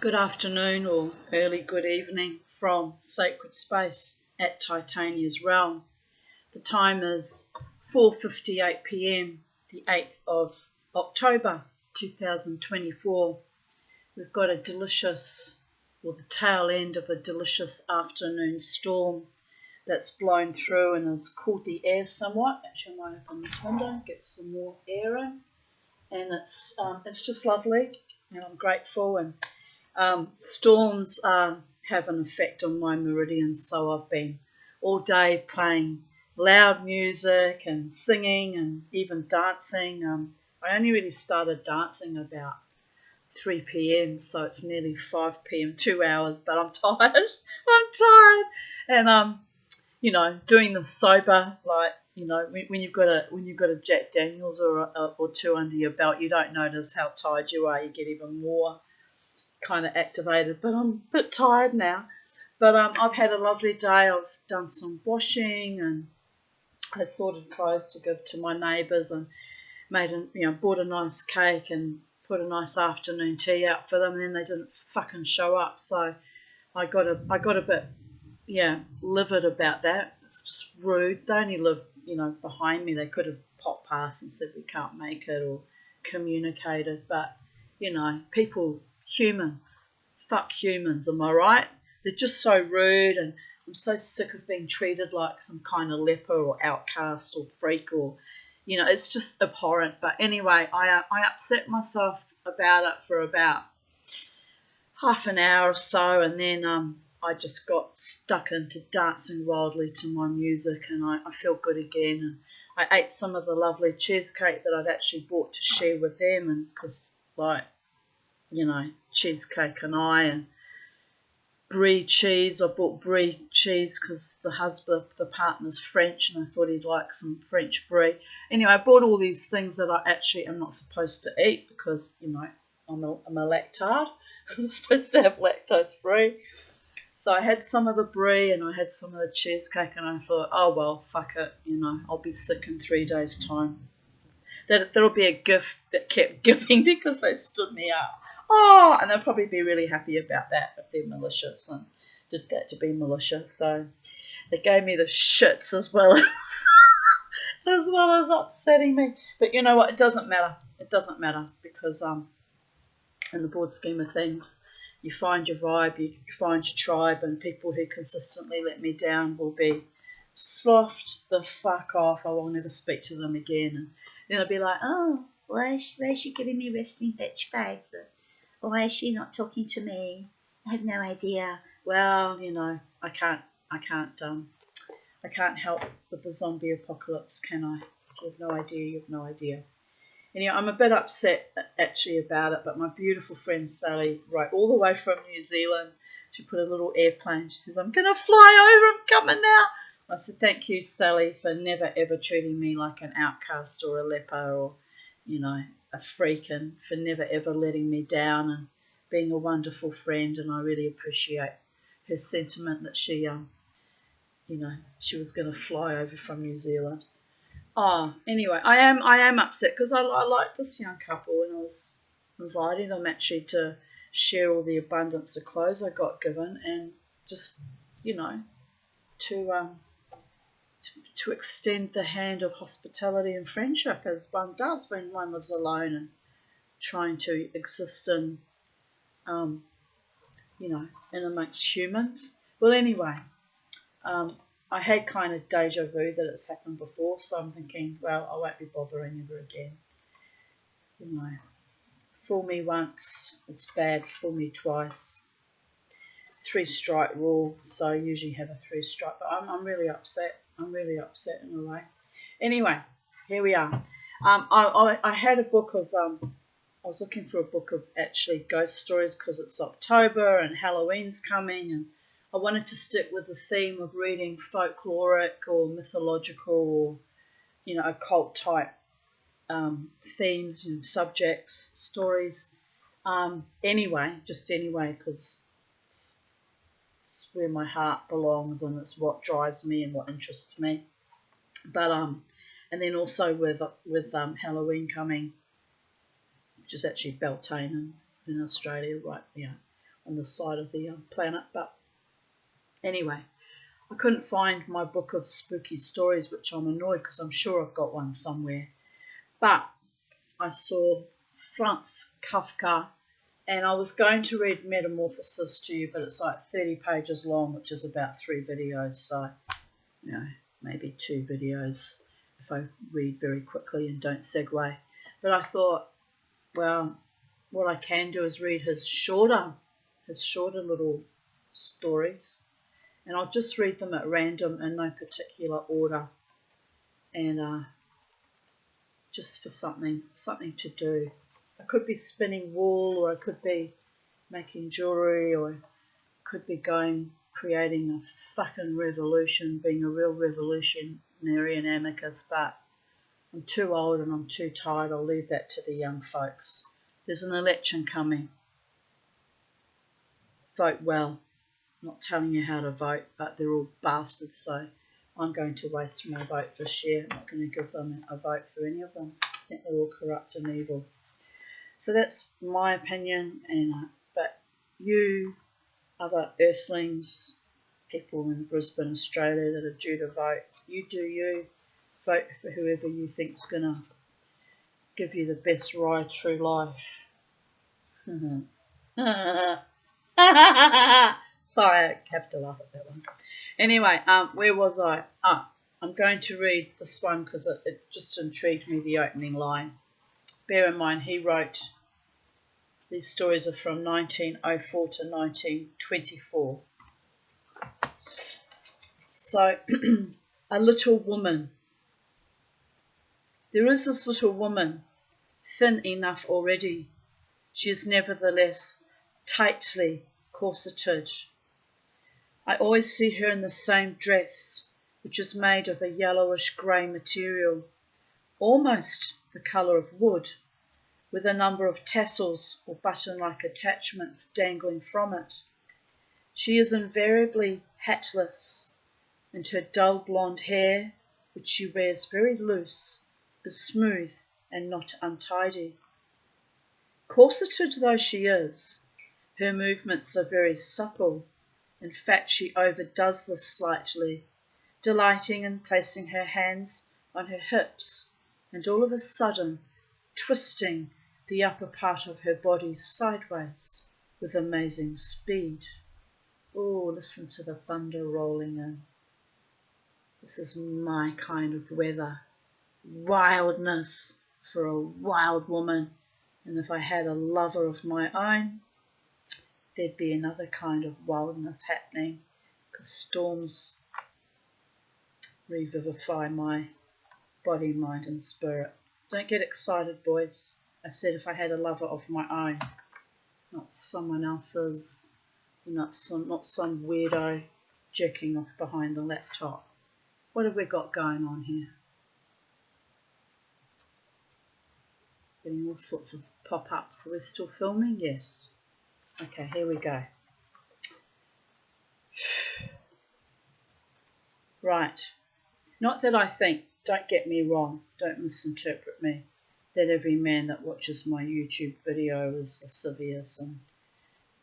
Good afternoon or early good evening from Sacred Space at Titania's Realm. The time is 4:58 p.m, the 8th of October 2024. We've got a delicious, or the tail end of a delicious afternoon storm that's blown through and has cooled the air somewhat. Actually, I might open this window, get some more air in, and it's just lovely, and I'm grateful. And storms have an effect on my meridian, so I've been all day playing loud music and singing and even dancing. I only really started dancing about 3 p.m, so it's nearly 5 p.m, 2 hours, but I'm tired. And doing the sober, like, when you've got a Jack Daniels or two under your belt, you don't notice how tired you are. You get even more kind of activated, but I'm a bit tired now. But I've had a lovely day. I've done some washing and I sorted clothes to give to my neighbours and bought a nice cake and put a nice afternoon tea out for them, and then they didn't fucking show up, so I got a bit livid about that. It's just rude. They only live behind me. They could have popped past and said we can't make it or communicated, but humans, fuck humans, am I right? They're just so rude, and I'm so sick of being treated like some kind of leper or outcast or freak, or it's just abhorrent. But anyway, I upset myself about it for about half an hour or so, and then I just got stuck into dancing wildly to my music, and I feel good again. And I ate some of the lovely cheesecake that I'd actually bought to share with them, and because cheesecake and brie cheese. I bought brie cheese because the partner's French, and I thought he'd like some French brie. Anyway, I bought all these things that I actually am not supposed to eat because, I'm a lactard. I'm supposed to have lactose free. So I had some of the brie and I had some of the cheesecake, and I thought, oh well, fuck it, I'll be sick in 3 days' time. That'll be a gift that kept giving because they stood me up. Oh, and they'll probably be really happy about that if they're malicious and did that to be malicious. So they gave me the shits as well as upsetting me. But you know what? It doesn't matter. It doesn't matter because in the broad scheme of things, you find your vibe, you find your tribe, and people who consistently let me down will be sloughed the fuck off. I will never speak to them again. And then I'll be like, oh, why is she giving me resting bitch face? Why is she not talking to me? I have no idea. Well, I can't help with the zombie apocalypse, can I? You have no idea. You have no idea. Anyway, I'm a bit upset actually about it, but my beautiful friend Sally wrote all the way from New Zealand. She put a little airplane. She says, I'm going to fly over. I'm coming now. I said, thank you, Sally, for never ever treating me like an outcast or a leper or, a freak, and for never ever letting me down and being a wonderful friend. And I really appreciate her sentiment that she was going to fly over from New Zealand. Oh, anyway, I am upset because I like this young couple, and I was inviting them actually to share all the abundance of clothes I got given, and just to extend the hand of hospitality and friendship as one does when one lives alone and trying to exist in amongst humans. Well, anyway, I had kind of deja vu that it's happened before, so I'm thinking, well, I won't be bothering ever again. Fool me once, it's bad. Fool me twice. 3-strike rule, so I usually have a 3-strike, but I'm really upset. I'm really upset in a way. Anyway, here we are. I had a book of, I was looking for a book of actually ghost stories because it's October and Halloween's coming, and I wanted to stick with the theme of reading folkloric or mythological or, occult type themes and subjects, stories. Anyway, because it's where my heart belongs and it's what drives me and what interests me. But and then also with Halloween coming, which is actually Beltane in Australia, right? on the side of the planet. But anyway, I couldn't find my book of spooky stories, which I'm annoyed because I'm sure I've got one somewhere. But I saw Franz Kafka, and I was going to read Metamorphosis to you, but it's like 30 pages long, which is about 3 videos, so, you know, maybe 2 videos if I read very quickly and don't segue. But I thought, well, what I can do is read his shorter little stories, and I'll just read them at random in no particular order, and just for something to do. I could be spinning wool, or I could be making jewellery, or I could be creating a fucking revolution, being a real revolutionary and anarchist, but I'm too old and I'm too tired. I'll leave that to the young folks. There's an election coming. Vote well. I'm not telling you how to vote, but they're all bastards, so I'm going to waste my vote this year. I'm not going to give them a vote for any of them. I think they're all corrupt and evil. So that's my opinion, and but you, other earthlings, people in Brisbane, Australia that are due to vote, you do you. Vote for whoever you think's going to give you the best ride through life. Sorry, I have to laugh at that one. Anyway, where was I? I'm going to read this one because it just intrigued me, the opening line. Bear in mind, he wrote, these stories are from 1904 to 1924. So, a little woman. There is this little woman, thin enough already. She is nevertheless tightly corseted. I always see her in the same dress, which is made of a yellowish grey material, almost the colour of wood, with a number of tassels or button-like attachments dangling from it. She is invariably hatless, and her dull blonde hair, which she wears very loose, is smooth and not untidy. Corseted though she is, her movements are very supple. In fact, she overdoes this slightly, delighting in placing her hands on her hips and all of a sudden twisting the upper part of her body sideways with amazing speed. Oh, listen to the thunder rolling in. This is my kind of weather. Wildness for a wild woman. And if I had a lover of my own, there'd be another kind of wildness happening, because storms revivify my body, mind and spirit. Don't get excited, boys. I said if I had a lover of my own, not someone else's, not some weirdo jerking off behind the laptop. What have we got going on here? Getting all sorts of pop-ups. Are we still filming? Yes. Okay, here we go. Right. Not that I think, don't get me wrong, don't misinterpret me, that every man that watches my YouTube video is lascivious and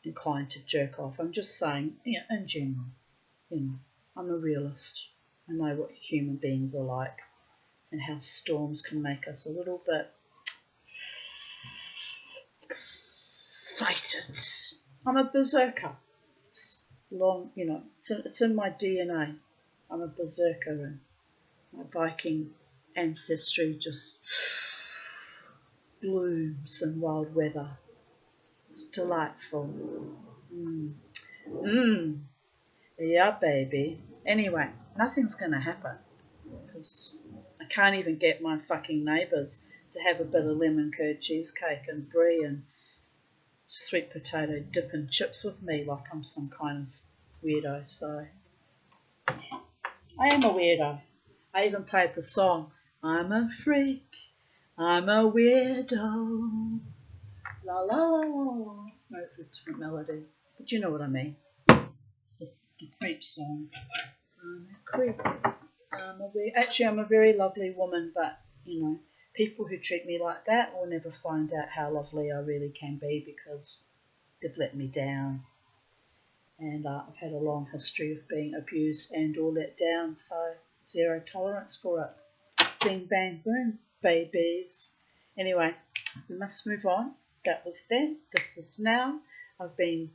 inclined to jerk off. I'm just saying, in general, I'm a realist. I know what human beings are like and how storms can make us a little bit excited. I'm a berserker. It's in my DNA. I'm a berserker, and my Viking ancestry just blooms in wild weather. It's delightful. Yeah, baby. Anyway, nothing's going to happen because I can't even get my fucking neighbours to have a bit of lemon curd cheesecake and brie and sweet potato dip and chips with me like I'm some kind of weirdo. So, yeah, I am a weirdo. I even played the song, I'm a freak, I'm a weirdo, la la la la. No, it's a different melody, but you know what I mean. The creep song. I'm a creep. Actually, I'm a very lovely woman, but, people who treat me like that will never find out how lovely I really can be because they've let me down. and I've had a long history of being abused and or let down, so zero tolerance for it. Bing, bang, boom, babies. Anyway, we must move on. That was then. This is now. I've been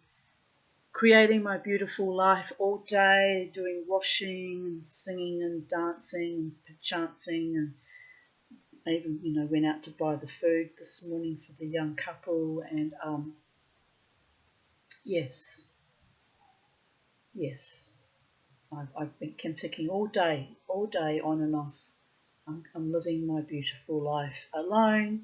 creating my beautiful life all day, doing washing and singing and dancing and chancing, and I even, went out to buy the food this morning for the young couple, and yes, I've been thinking all day on and off. I'm living my beautiful life alone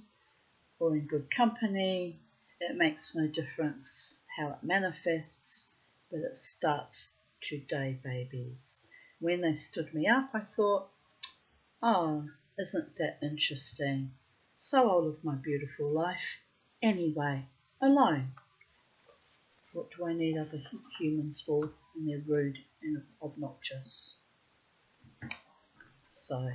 or in good company. It makes no difference how it manifests, but it starts today, babies. When they stood me up, I thought, oh, isn't that interesting? So I'll live my beautiful life anyway, alone. What do I need other humans for? And they're rude and obnoxious. So,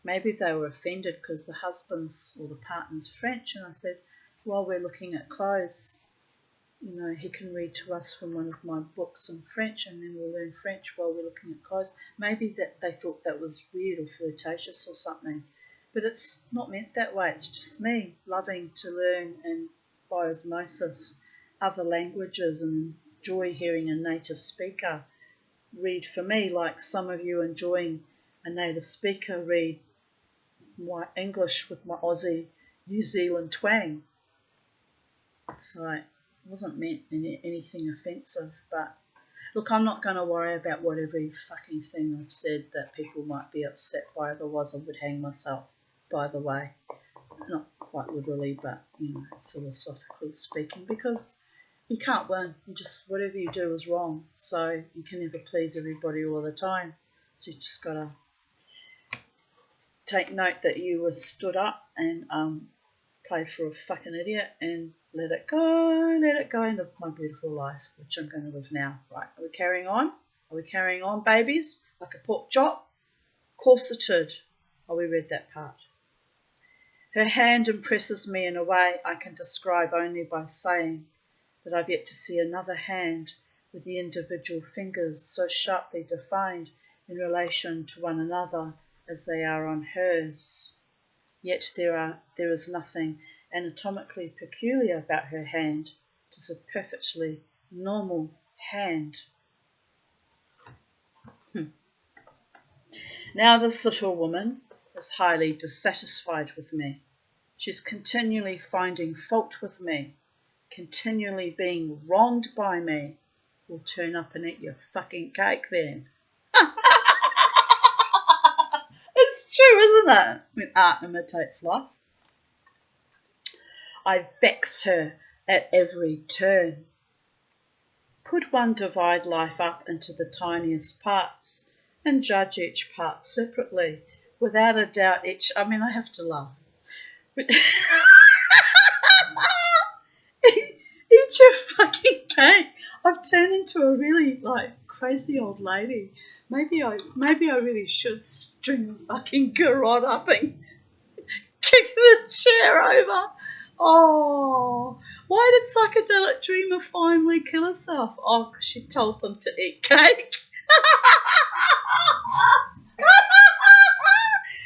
maybe they were offended because the husband's or the partner's French, and I said, while we're looking at clothes, he can read to us from one of my books in French, and then we'll learn French while we're looking at clothes. Maybe that they thought that was weird or flirtatious or something. But it's not meant that way. It's just me loving to learn and by osmosis other languages and enjoy hearing a native speaker read for me, like some of you enjoying a native speaker read my English with my Aussie New Zealand twang. So it wasn't meant anything offensive, but look, I'm not going to worry about what every fucking thing I've said that people might be upset by. Otherwise I would hang myself, by the way. Not quite literally, but, philosophically speaking, because you can't win. Whatever you do is wrong. So you can never please everybody all the time. So you just got to take note that you were stood up and played for a fucking idiot and let it go and live my beautiful life, which I'm going to live now. Right, are we carrying on? Are we carrying on, babies? Like a pork chop? Corseted. Oh, we read that part. Her hand impresses me in a way I can describe only by saying that I've yet to see another hand with the individual fingers so sharply defined in relation to one another as they are on hers. Yet there is nothing anatomically peculiar about her hand. It is a perfectly normal hand. Now this little woman is highly dissatisfied with me. She's continually finding fault with me, continually being wronged by me. We'll turn up and eat your fucking cake then. It's true, isn't it? When art imitates life. I vex her at every turn. Could one divide life up into the tiniest parts and judge each part separately? Without a doubt I have to laugh. Eat your fucking cake. I've turned into a really crazy old lady. Maybe I really should string a fucking garrote up and kick the chair over. Oh, why did Psychedelic Dreamer finally kill herself? Oh, because she told them to eat cake.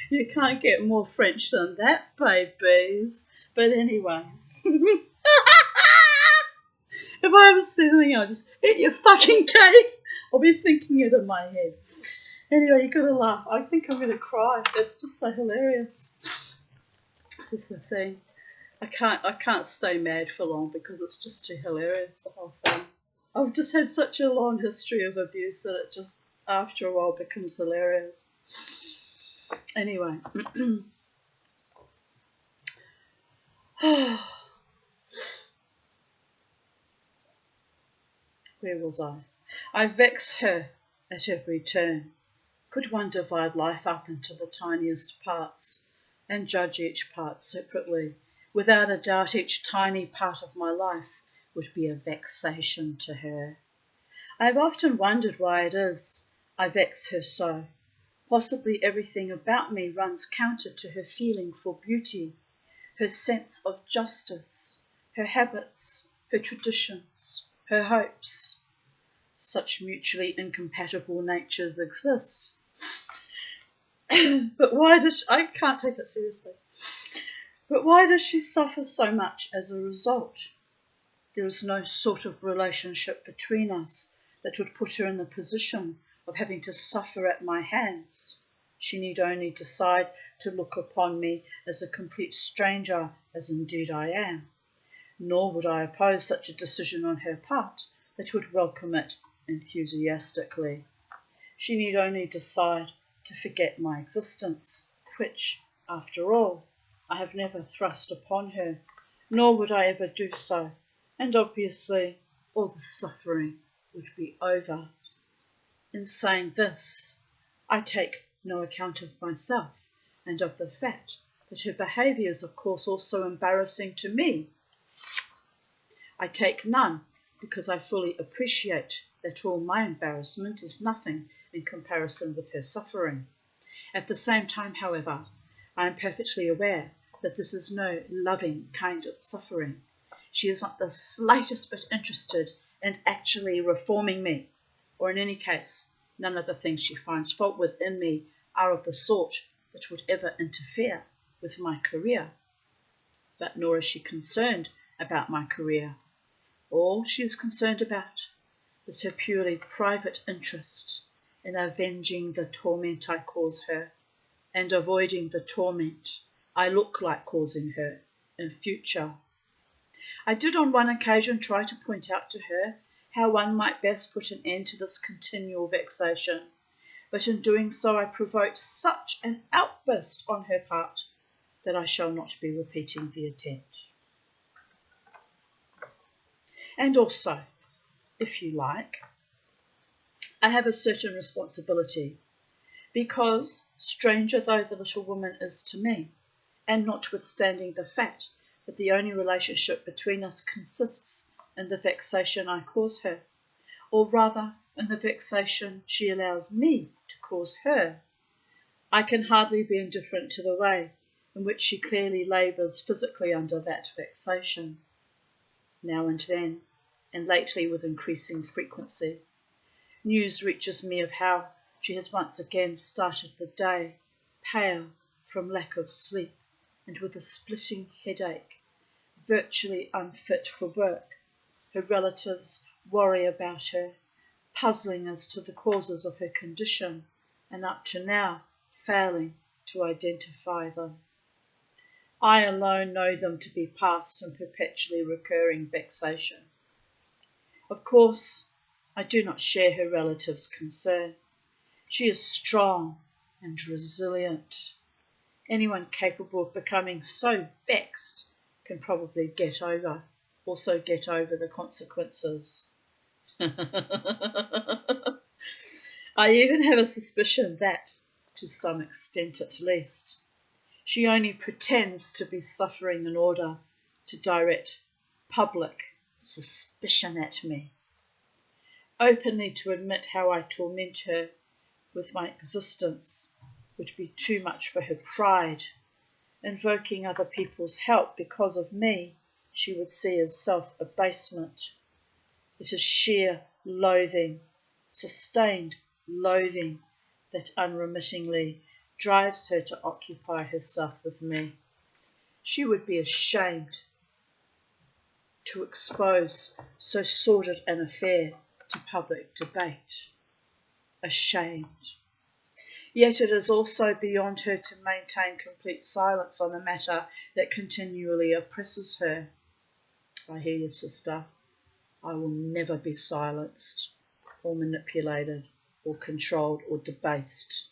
You can't get more French than that, babies. But anyway. If I ever see anything, I'll just eat your fucking cake. I'll be thinking it in my head. Anyway, you gotta laugh. I think I'm gonna cry. It's just so hilarious. This is the thing. I can't stay mad for long because it's just too hilarious, the whole thing. I've just had such a long history of abuse that it just, after a while, becomes hilarious. Anyway. Where was I? I vex her at every turn. Could one divide life up into the tiniest parts and judge each part separately? Without a doubt, each tiny part of my life would be a vexation to her. I have often wondered why it is I vex her so. Possibly everything about me runs counter to her feeling for beauty, her sense of justice, her habits, her traditions, her hopes. Such mutually incompatible natures exist. But why does I can't take it seriously. But why does she suffer so much as a result? There is no sort of relationship between us that would put her in the position of having to suffer at my hands. She need only decide to look upon me as a complete stranger, as indeed I am. Nor would I oppose such a decision on her part, that would welcome it enthusiastically. She need only decide to forget my existence, which, after all, I have never thrust upon her, nor would I ever do so, and obviously all the suffering would be over. In saying this, I take no account of myself, and of the fact that her behaviour is of course also embarrassing to me. I take none, because I fully appreciate that all my embarrassment is nothing in comparison with her suffering. At the same time, however, I am perfectly aware that this is no loving kind of suffering. She is not the slightest bit interested in actually reforming me, or in any case, none of the things she finds fault with in me are of the sort that would ever interfere with my career. But nor is she concerned about my career. All she is concerned about is her purely private interest in avenging the torment I cause her, and avoiding the torment I look like causing her in future. I did on one occasion try to point out to her how one might best put an end to this continual vexation, but in doing so I provoked such an outburst on her part that I shall not be repeating the attempt. And also, if you like, I have a certain responsibility, because, stranger though the little woman is to me, and notwithstanding the fact that the only relationship between us consists in the vexation I cause her, or rather in the vexation she allows me to cause her, I can hardly be indifferent to the way in which she clearly labours physically under that vexation. Now and then, and lately with increasing frequency, news reaches me of how she has once again started the day, pale from lack of sleep, and with a splitting headache, virtually unfit for work. Her relatives worry about her, puzzling as to the causes of her condition, and up to now failing to identify them. I alone know them to be past and perpetually recurring vexation. Of course, I do not share her relatives' concern. She is strong and resilient. Anyone capable of becoming so vexed can probably get over the consequences. I even have a suspicion that, to some extent at least, she only pretends to be suffering in order to direct public suspicion at me. Openly to admit how I torment her with my existence would be too much for her pride. Invoking other people's help because of me she would see as self-abasement. It is sheer loathing, sustained loathing, that unremittingly drives her to occupy herself with me. She would be ashamed to expose so sordid an affair to public debate. Ashamed. Yet it is also beyond her to maintain complete silence on a matter that continually oppresses her. I hear you, sister. I will never be silenced, or manipulated, or controlled, or debased.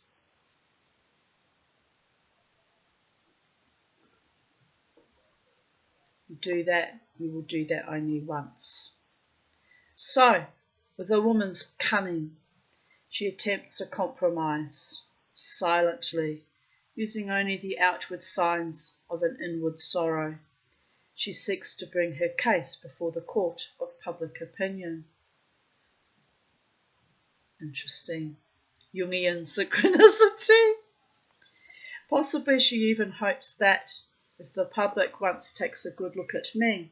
You will do that only once. So, with a woman's cunning, she attempts a compromise, silently, using only the outward signs of an inward sorrow. She seeks to bring her case before the court of public opinion. Interesting. Jungian synchronicity. Possibly she even hopes that, if the public once takes a good look at me,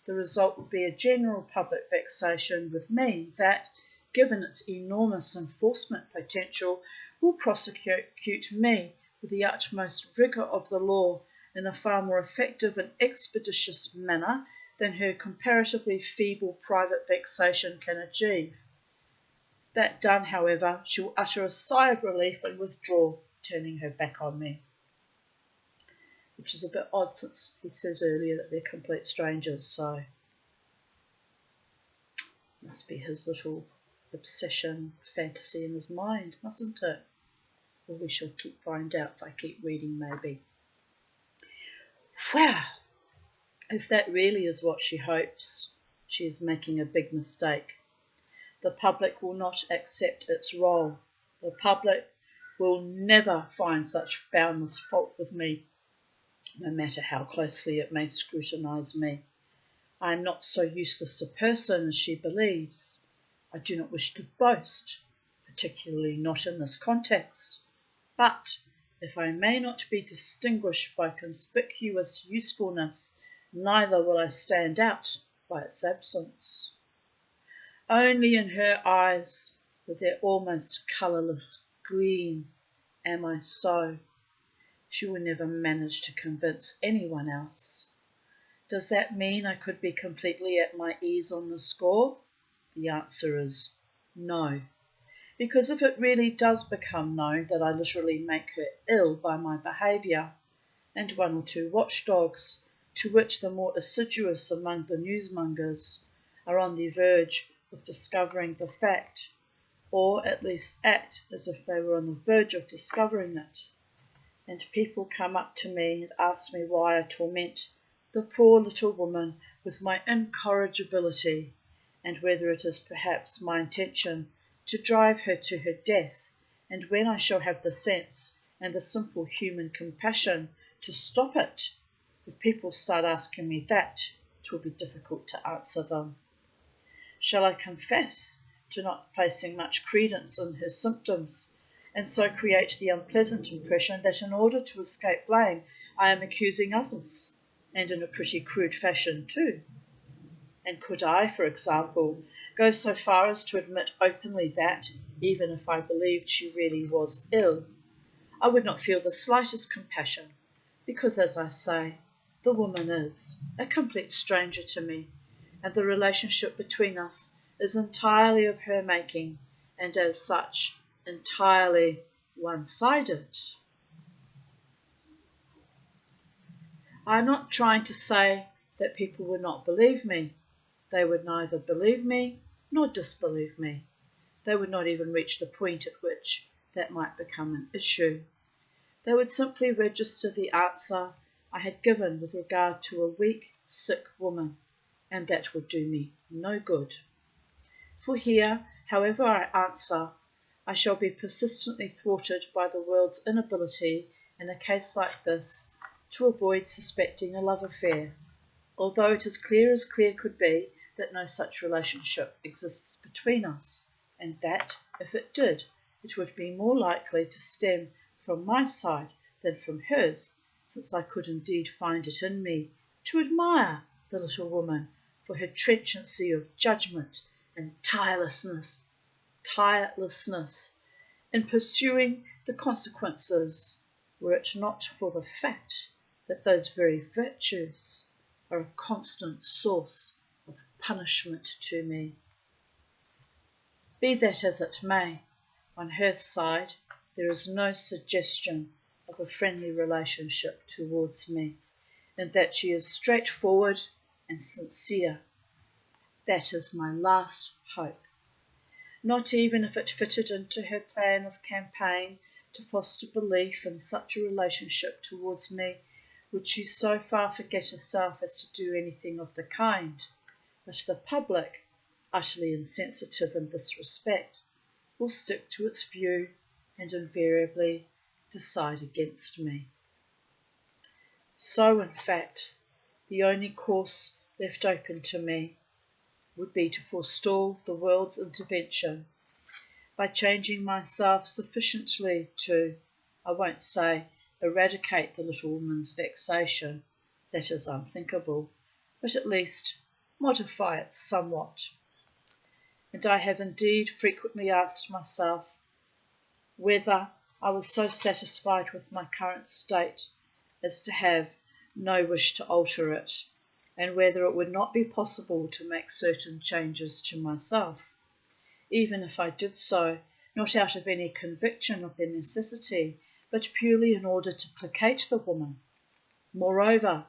the result will be a general public vexation with me that, given its enormous enforcement potential, will prosecute me with the utmost rigour of the law in a far more effective and expeditious manner than her comparatively feeble private vexation can achieve. That done, however, she will utter a sigh of relief and withdraw, turning her back on me. Which is a bit odd since he says earlier that they're complete strangers, so must be his little obsession fantasy in his mind, mustn't it? Well, we shall find out if I keep reading, maybe. Wow! If that really is what she hopes, she is making a big mistake. The public will not accept its role. The public will never find such boundless fault with me, no matter how closely it may scrutinise me. I am not so useless a person as she believes. I do not wish to boast, particularly not in this context. But if I may not be distinguished by conspicuous usefulness, neither will I stand out by its absence. Only in her eyes, with their almost colourless gleam, am I so. She will never manage to convince anyone else. Does that mean I could be completely at my ease on the score? The answer is no. Because if it really does become known that I literally make her ill by my behaviour, and one or two watchdogs, to which the more assiduous among the newsmongers are on the verge of discovering the fact, or at least act as if they were on the verge of discovering it, and people come up to me and ask me why I torment the poor little woman with my incorrigibility, and whether it is perhaps my intention to drive her to her death, and when I shall have the sense and the simple human compassion to stop it. If people start asking me that, it will be difficult to answer them. Shall I confess to not placing much credence in her symptoms, and so create the unpleasant impression that in order to escape blame I am accusing others, and in a pretty crude fashion too? And could I, for example, go so far as to admit openly that, even if I believed she really was ill, I would not feel the slightest compassion, because, as I say, the woman is a complete stranger to me, and the relationship between us is entirely of her making, and as such, entirely one-sided. I am not trying to say that people would not believe me. They would neither believe me nor disbelieve me. They would not even reach the point at which that might become an issue. They would simply register the answer I had given with regard to a weak, sick woman, and that would do me no good. For here, however I answer, I shall be persistently thwarted by the world's inability, in a case like this, to avoid suspecting a love affair, although it is clear as clear could be that no such relationship exists between us, and that, if it did, it would be more likely to stem from my side than from hers, since I could indeed find it in me to admire the little woman for her trenchancy of judgment and tirelessness in pursuing the consequences, were it not for the fact that those very virtues are a constant source of punishment to me. Be that as it may, on her side there is no suggestion of a friendly relationship towards me, and that she is straightforward and sincere. That is my last hope. Not even if it fitted into her plan of campaign to foster belief in such a relationship towards me would she so far forget herself as to do anything of the kind. But the public, utterly insensitive in this respect, will stick to its view and invariably decide against me. So, in fact, the only course left open to me would be to forestall the world's intervention, by changing myself sufficiently to, I won't say eradicate the little woman's vexation, that is unthinkable, but at least modify it somewhat. And I have indeed frequently asked myself whether I was so satisfied with my current state as to have no wish to alter it, and whether it would not be possible to make certain changes to myself, even if I did so, not out of any conviction of their necessity, but purely in order to placate the woman. Moreover,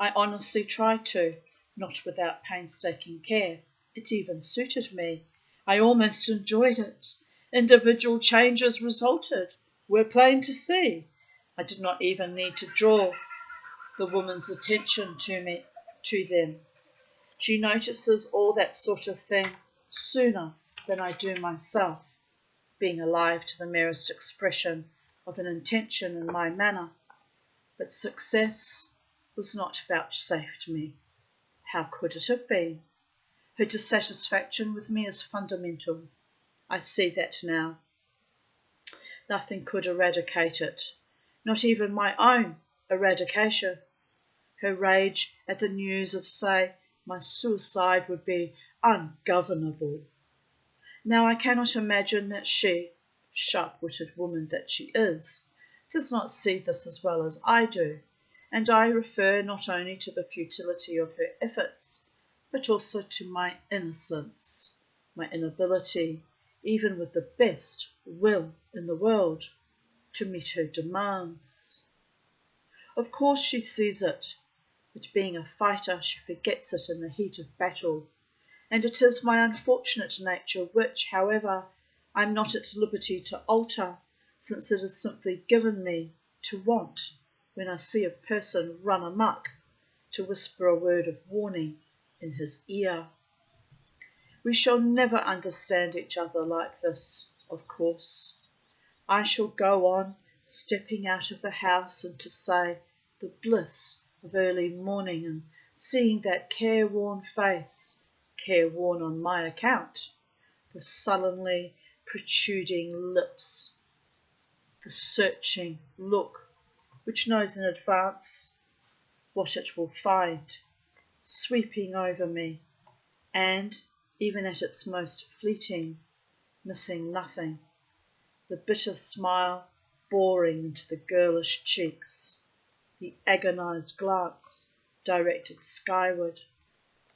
I honestly tried to, not without painstaking care. It even suited me. I almost enjoyed it. Individual changes resulted, were plain to see. I did not even need to draw the woman's attention to them. She notices all that sort of thing sooner than I do myself, being alive to the merest expression of an intention in my manner. But success was not vouchsafed me. How could it have been? Her dissatisfaction with me is fundamental. I see that now. Nothing could eradicate it, not even my own eradication. Her rage at the news of, say, my suicide would be ungovernable. Now I cannot imagine that she, sharp-witted woman that she is, does not see this as well as I do, and I refer not only to the futility of her efforts, but also to my innocence, my inability, even with the best will in the world, to meet her demands. Of course she sees it, but being a fighter she forgets it in the heat of battle, and it is my unfortunate nature which, however, I am not at liberty to alter, since it is simply given me to want, when I see a person run amok, to whisper a word of warning in his ear. We shall never understand each other like this, of course. I shall go on stepping out of the house into, say, the bliss of early morning and seeing that careworn face, careworn on my account, the sullenly protruding lips, the searching look which knows in advance what it will find, sweeping over me, and, even at its most fleeting, missing nothing, the bitter smile boring into the girlish cheeks, the agonized glance directed skyward,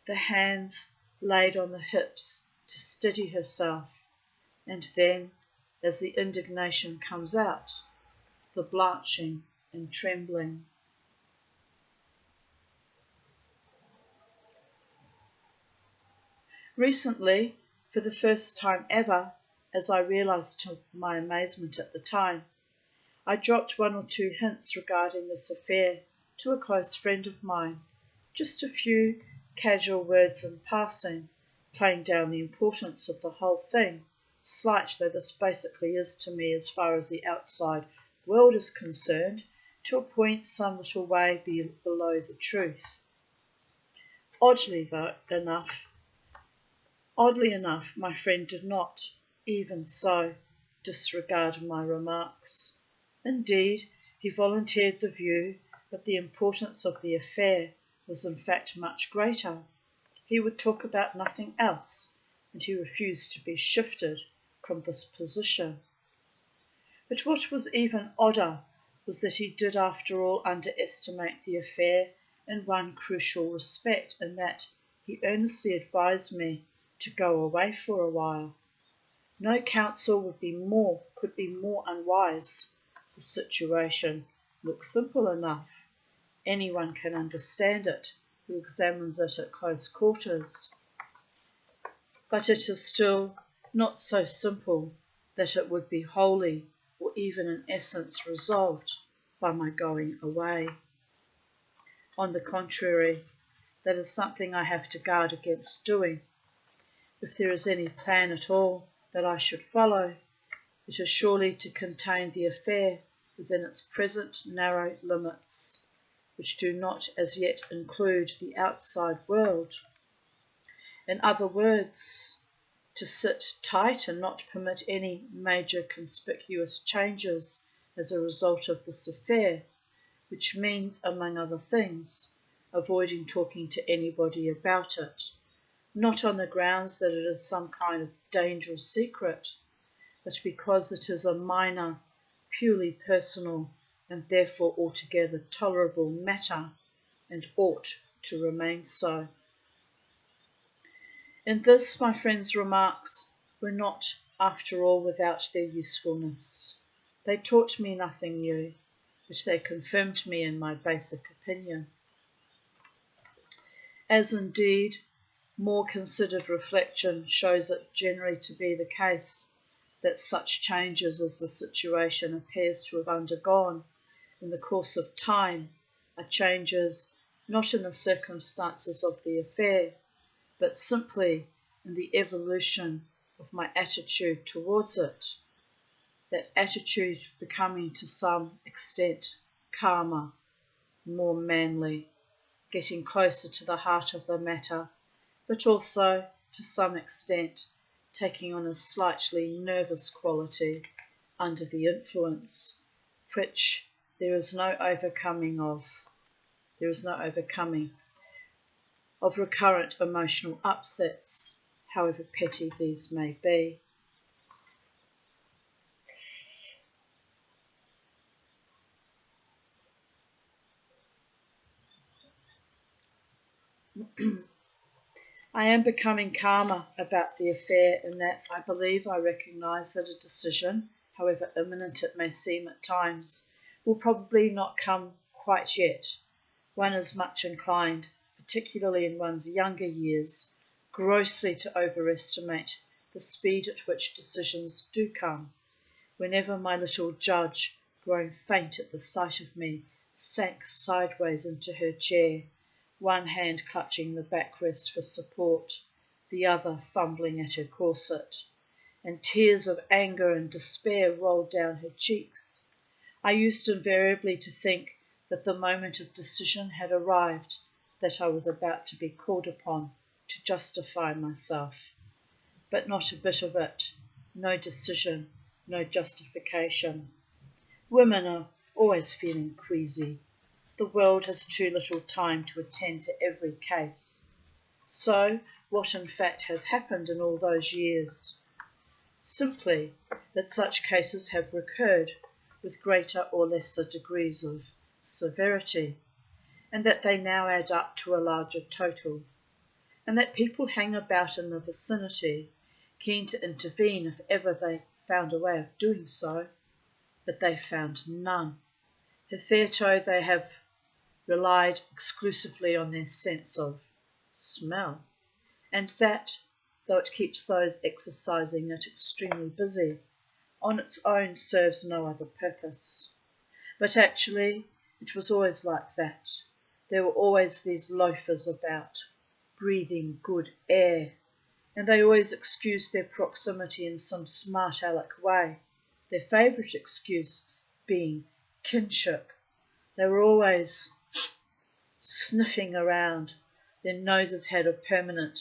the hands laid on the hips to steady herself, and then, as the indignation comes out, the blanching and trembling. Recently, for the first time ever, as I realized to my amazement at the time, I dropped one or two hints regarding this affair to a close friend of mine, just a few casual words in passing, playing down the importance of the whole thing, slight though this basically is to me as far as the outside world is concerned, to a point some little way below the truth. Oddly enough, my friend did not, even so, disregard my remarks. Indeed, he volunteered the view that the importance of the affair was in fact much greater. He would talk about nothing else, and he refused to be shifted from this position. But what was even odder was that he did after all underestimate the affair in one crucial respect, in that he earnestly advised me to go away for a while. No counsel could be more unwise. The situation looks simple enough. Anyone can understand it who examines it at close quarters. But it is still not so simple that it would be wholly or even in essence resolved by my going away. On the contrary, that is something I have to guard against doing. If there is any plan at all that I should follow, it is surely to contain the affair within its present narrow limits, which do not as yet include the outside world. In other words, to sit tight and not permit any major conspicuous changes as a result of this affair, which means, among other things, avoiding talking to anybody about it, not on the grounds that it is some kind of dangerous secret, but because it is a minor, purely personal, and therefore altogether tolerable matter, and ought to remain so. In this, my friend's remarks were not, after all, without their usefulness. They taught me nothing new, but they confirmed me in my basic opinion. As indeed, more considered reflection shows it generally to be the case that such changes as the situation appears to have undergone in the course of time are changes not in the circumstances of the affair, but simply in the evolution of my attitude towards it, that attitude becoming to some extent calmer, more manly, getting closer to the heart of the matter, but also, to some extent, taking on a slightly nervous quality under the influence, which there is no overcoming of recurrent emotional upsets, however petty these may be. I am becoming calmer about the affair in that I believe I recognise that a decision, however imminent it may seem at times, will probably not come quite yet. One is much inclined, particularly in one's younger years, grossly to overestimate the speed at which decisions do come. Whenever my little judge, growing faint at the sight of me, sank sideways into her chair, one hand clutching the backrest for support, the other fumbling at her corset, and tears of anger and despair rolled down her cheeks, I used invariably to think that the moment of decision had arrived, that I was about to be called upon to justify myself. But not a bit of it, no decision, no justification. Women are always feeling queasy. The world has too little time to attend to every case. So, what in fact has happened in all those years? Simply that such cases have recurred with greater or lesser degrees of severity, and that they now add up to a larger total, and that people hang about in the vicinity, keen to intervene if ever they found a way of doing so, but they found none. Hitherto they have relied exclusively on their sense of smell, and that, though it keeps those exercising it extremely busy, on its own serves no other purpose. But actually, it was always like that. There were always these loafers about, breathing good air, and they always excused their proximity in some smart aleck way, their favourite excuse being kinship. They were always sniffing around, their noses had a permanent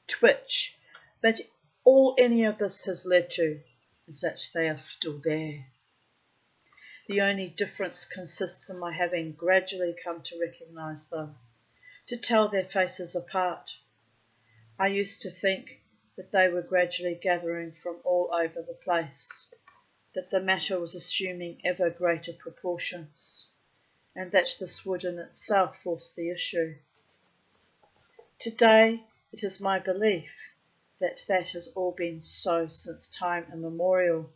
twitch, but all any of this has led to is that they are still there. The only difference consists in my having gradually come to recognise them, to tell their faces apart. I used to think that they were gradually gathering from all over the place, that the matter was assuming ever greater proportions, and that this would in itself force the issue. Today it is my belief that that has all been so since time immemorial,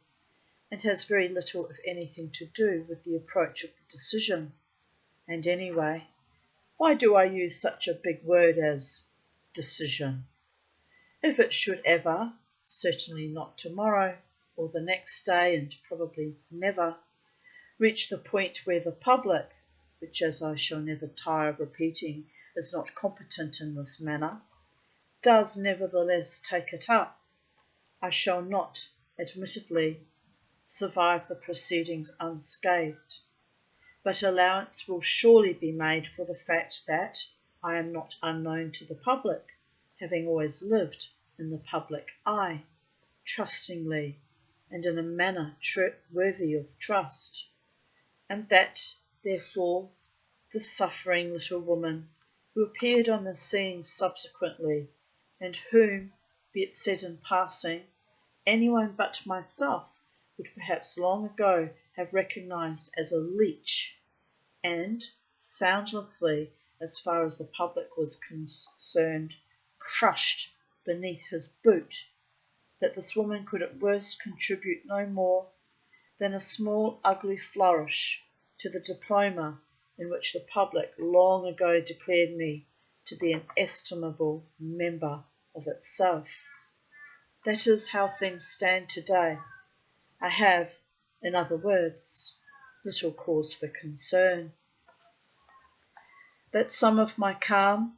and has very little, if anything, to do with the approach of the decision. And anyway, why do I use such a big word as decision? If it should ever, certainly not tomorrow, or the next day, and probably never, reach the point where the public, which, as I shall never tire of repeating, is not competent in this manner, does nevertheless take it up, I shall not, admittedly, survive the proceedings unscathed, but allowance will surely be made for the fact that I am not unknown to the public, having always lived in the public eye, trustingly, and in a manner worthy of trust, and that, therefore, the suffering little woman who appeared on the scene subsequently, and whom, be it said in passing, anyone but myself would perhaps long ago have recognised as a leech, and, soundlessly, as far as the public was concerned, crushed beneath his boot, that this woman could at worst contribute no more than a small ugly flourish to the diploma in which the public long ago declared me to be an estimable member of itself. That is how things stand today. I have, in other words, little cause for concern. That some of my calm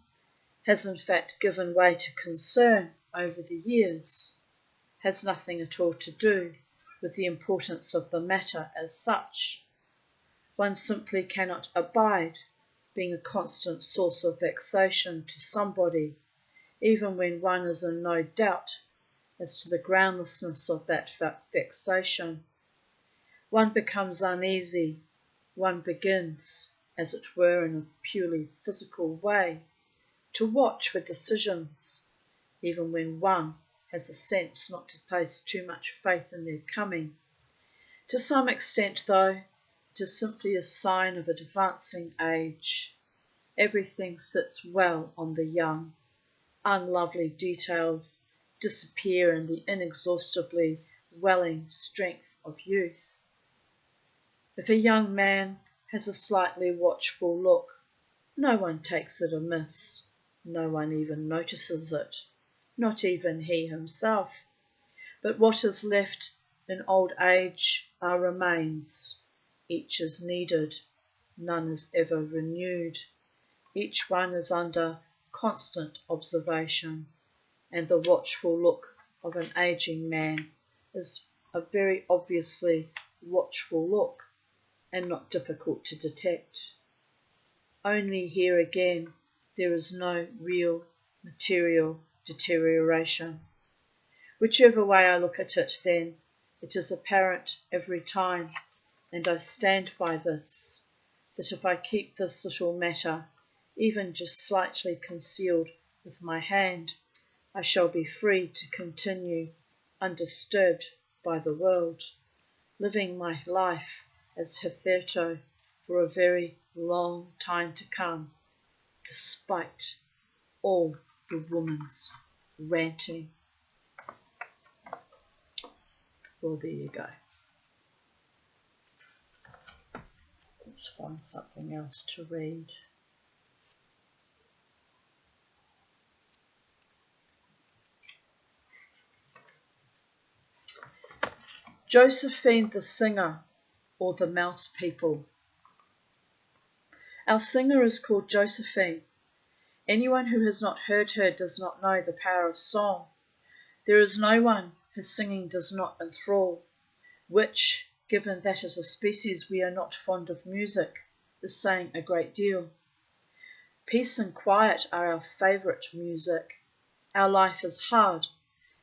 has in fact given way to concern over the years has nothing at all to do with the importance of the matter as such. One simply cannot abide being a constant source of vexation to somebody, even when one is in no doubt as to the groundlessness of that vexation. One becomes uneasy, one begins, as it were in a purely physical way, to watch for decisions, even when one has a sense not to place too much faith in their coming. To some extent, though, it is simply a sign of advancing age. Everything sits well on the young. Unlovely details disappear in the inexhaustibly welling strength of youth. If a young man has a slightly watchful look, no one takes it amiss. No one even notices it, not even he himself. But what is left in old age are remains. Each is needed, none is ever renewed. Each one is under constant observation, and the watchful look of an aging man is a very obviously watchful look, and not difficult to detect. Only here again there is no real material deterioration. Whichever way I look at it, then, it is apparent every time, and I stand by this, that if I keep this little matter even just slightly concealed with my hand, I shall be free to continue undisturbed by the world, living my life as hitherto for a very long time to come, despite all the woman's ranting. Well, there you go. Let's find something else to read. Josephine the Singer, or the Mouse People. Our singer is called Josephine. Anyone who has not heard her does not know the power of song. There is no one her singing does not enthrall, which, given that as a species we are not fond of music, is saying a great deal. Peace and quiet are our favourite music. Our life is hard,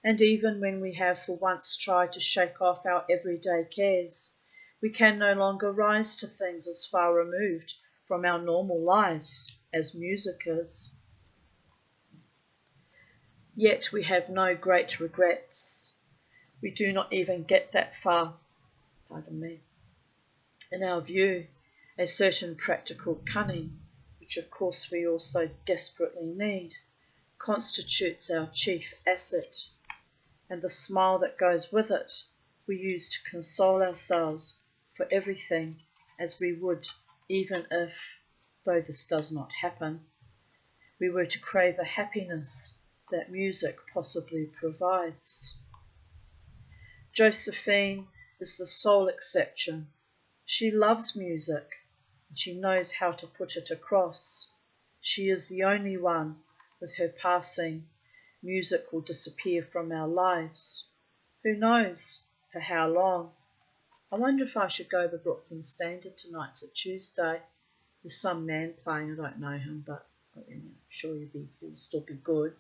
and even when we have for once tried to shake off our everyday cares, we can no longer rise to things as far removed from our normal lives as music is. Yet we have no great regrets. We do not even get that far. In our view, a certain practical cunning, which of course we also desperately need, constitutes our chief asset, and the smile that goes with it we use to console ourselves for everything as we would even if, though this does not happen, we were to crave a happiness that music possibly provides. Josephine is the sole exception. She loves music, and she knows how to put it across. She is the only one, with her passing, music will disappear from our lives. Who knows for how long? I wonder if I should go to the Brooklyn Standard tonight. It's a Tuesday. There's some man playing. I don't know him, but I'm sure he'll still be good.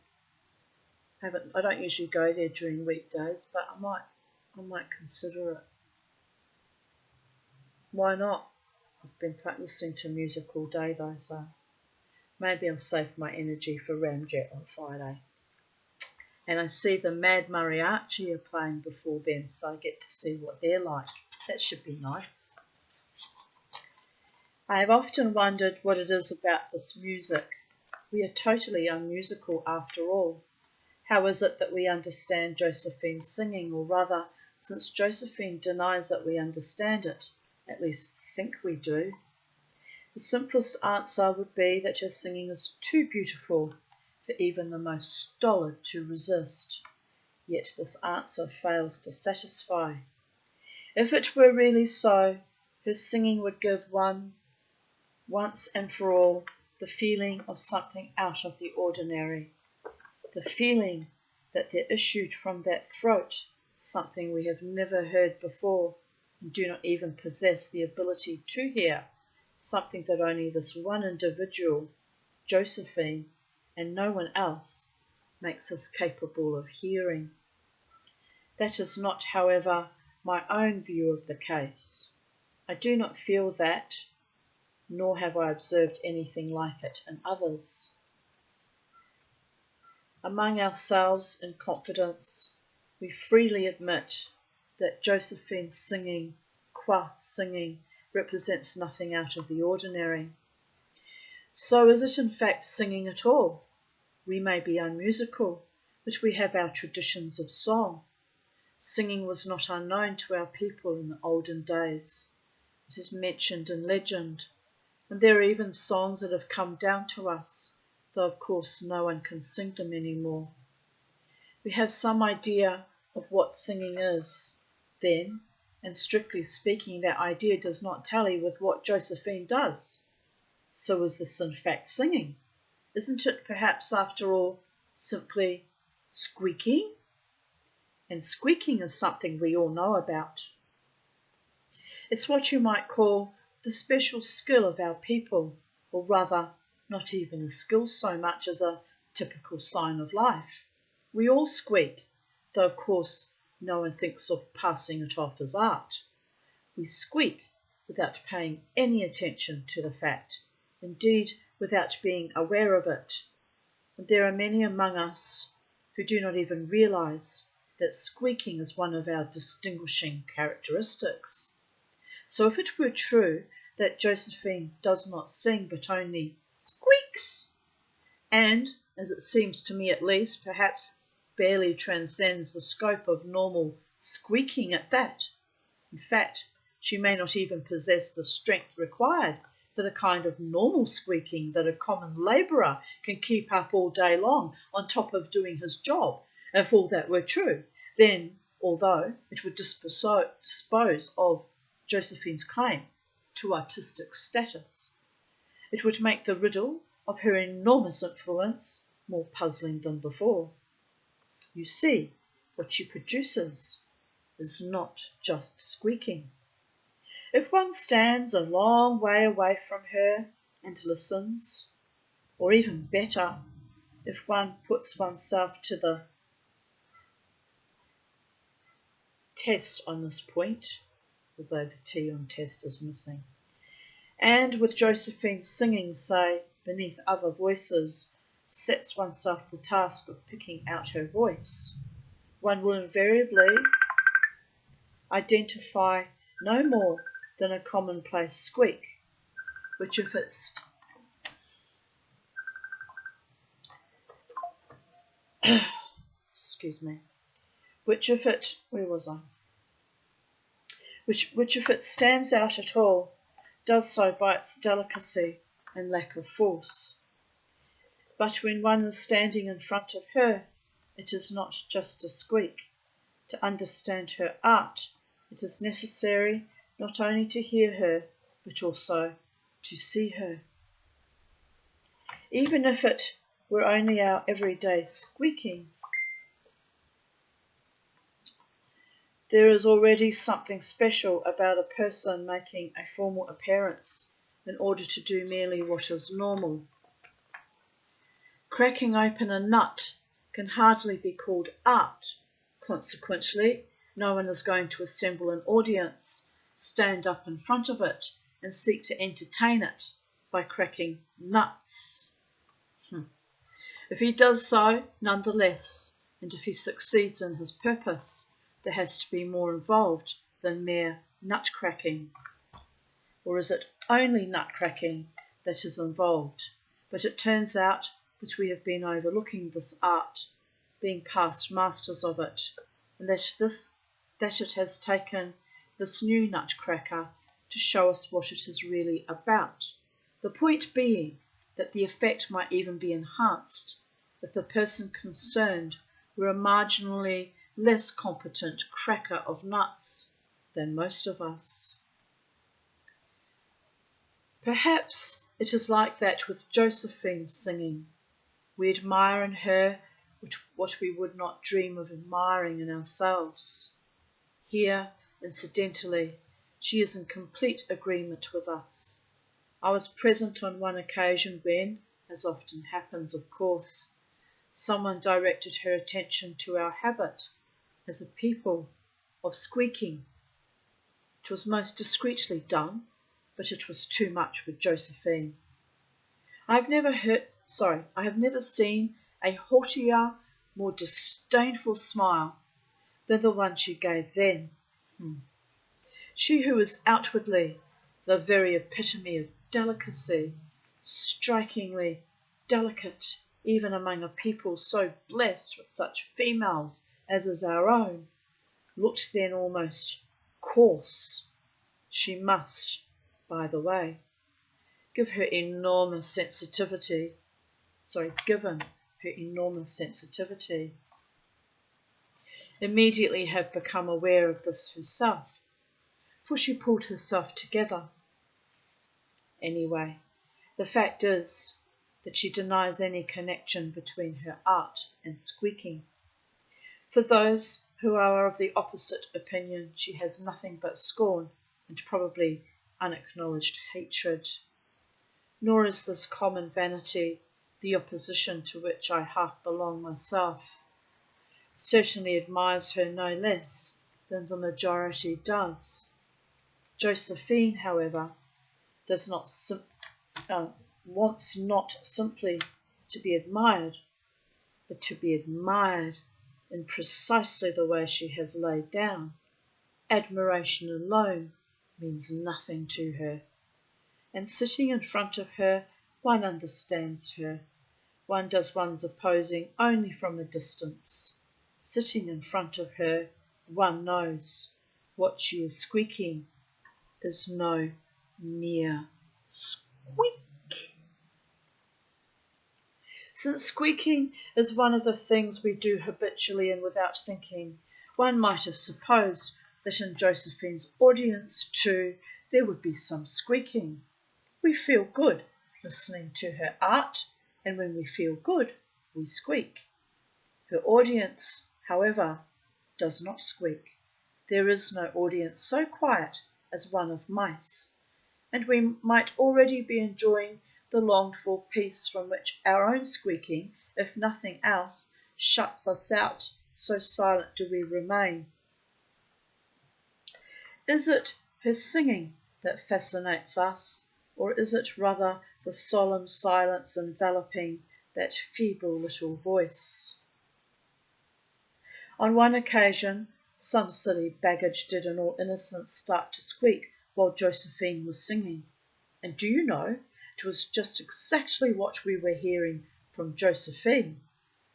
I don't usually go there during weekdays, but I might consider it. Why not? I've been listening to music all day though, so maybe I'll save my energy for Ramjet on Friday. And I see the Mad Mariachi are playing before them, so I get to see what they're like. That should be nice. I have often wondered what it is about this music. We are totally unmusical after all. How is it that we understand Josephine's singing, or rather, since Josephine denies that we understand it, at least think we do? The simplest answer would be that her singing is too beautiful for even the most stolid to resist. Yet this answer fails to satisfy. If it were really so, her singing would give one, once and for all, the feeling of something out of the ordinary. The feeling that there issued from that throat something we have never heard before and do not even possess the ability to hear, something that only this one individual, Josephine, and no one else, makes us capable of hearing. That is not, however, my own view of the case. I do not feel that, nor have I observed anything like it in others. Among ourselves, in confidence, we freely admit that Josephine's singing, qua singing, represents nothing out of the ordinary. So is it in fact singing at all? We may be unmusical, but we have our traditions of song. Singing was not unknown to our people in the olden days. It is mentioned in legend, and there are even songs that have come down to us, though of course no one can sing them anymore. We have some idea of what singing is, then, and strictly speaking that idea does not tally with what Josephine does. So is this in fact singing? Isn't it perhaps after all simply squeaking? And squeaking is something we all know about. It's what you might call the special skill of our people, or rather, not even a skill so much as a typical sign of life. We all squeak, though of course no one thinks of passing it off as art. We squeak without paying any attention to the fact, indeed without being aware of it. And there are many among us who do not even realize that squeaking is one of our distinguishing characteristics. So if it were true that Josephine does not sing but only squeaks, and, as it seems to me at least, perhaps barely transcends the scope of normal squeaking at that, in fact, she may not even possess the strength required for the kind of normal squeaking that a common labourer can keep up all day long on top of doing his job. If all that were true, then, although it would dispose of Josephine's claim to artistic status, it would make the riddle of her enormous influence more puzzling than before. You see, what she produces is not just squeaking. If one stands a long way away from her and listens, or even better, if one puts oneself to the test on this point, although the T on test is missing, and with Josephine singing, say, beneath other voices, sets oneself the task of picking out her voice, one will invariably identify no more than a commonplace squeak, which if it's which if it stands out at all, does so by its delicacy and lack of force. But when one is standing in front of her, it is not just a squeak. To understand her art, it is necessary not only to hear her, but also to see her. Even if it were only our everyday squeaking, there is already something special about a person making a formal appearance in order to do merely what is normal. Cracking open a nut can hardly be called art. Consequently, no one is going to assemble an audience, stand up in front of it, and seek to entertain it by cracking nuts. If he does so, nonetheless, and if he succeeds in his purpose, there has to be more involved than mere nut cracking. Or is it only nut cracking that is involved? But it turns out that we have been overlooking this art, being past masters of it, and that it has taken this new nutcracker to show us what it is really about. The point being that the effect might even be enhanced if the person concerned were a marginally less competent cracker of nuts than most of us. Perhaps it is like that with Josephine's singing. We admire in her what we would not dream of admiring in ourselves. Here, incidentally, she is in complete agreement with us. I was present on one occasion when, as often happens of course, someone directed her attention to our habit, as a people, of squeaking. It was most discreetly done, but it was too much for Josephine. I have never seen a haughtier, more disdainful smile than the one she gave then. She who is outwardly the very epitome of delicacy, strikingly delicate, even among a people so blessed with such females as is our own, looked then almost coarse. She must, by the way, given her enormous sensitivity, immediately have become aware of this herself, for she pulled herself together. Anyway, the fact is that she denies any connection between her art and squeaking. For those who are of the opposite opinion, she has nothing but scorn and probably unacknowledged hatred. Nor is this common vanity the opposition to which I half belong myself. Certainly admires her no less than the majority does. Josephine, however, wants not simply to be admired, but to be admired in precisely the way she has laid down. Admiration alone means nothing to her. And sitting in front of her, one understands her. One does one's opposing only from a distance. Sitting in front of her, one knows what she is squeaking is no mere squeak. Since squeaking is one of the things we do habitually and without thinking, one might have supposed that in Josephine's audience too there would be some squeaking. We feel good listening to her art, and when we feel good, we squeak. Her audience, however, does not squeak. There is no audience so quiet as one of mice, and we might already be enjoying the longed-for peace from which our own squeaking, if nothing else, shuts us out, so silent do we remain. Is it her singing that fascinates us, or is it rather the solemn silence enveloping that feeble little voice? On one occasion, some silly baggage did in all innocence start to squeak while Josephine was singing. And do you know, it was just exactly what we were hearing from Josephine.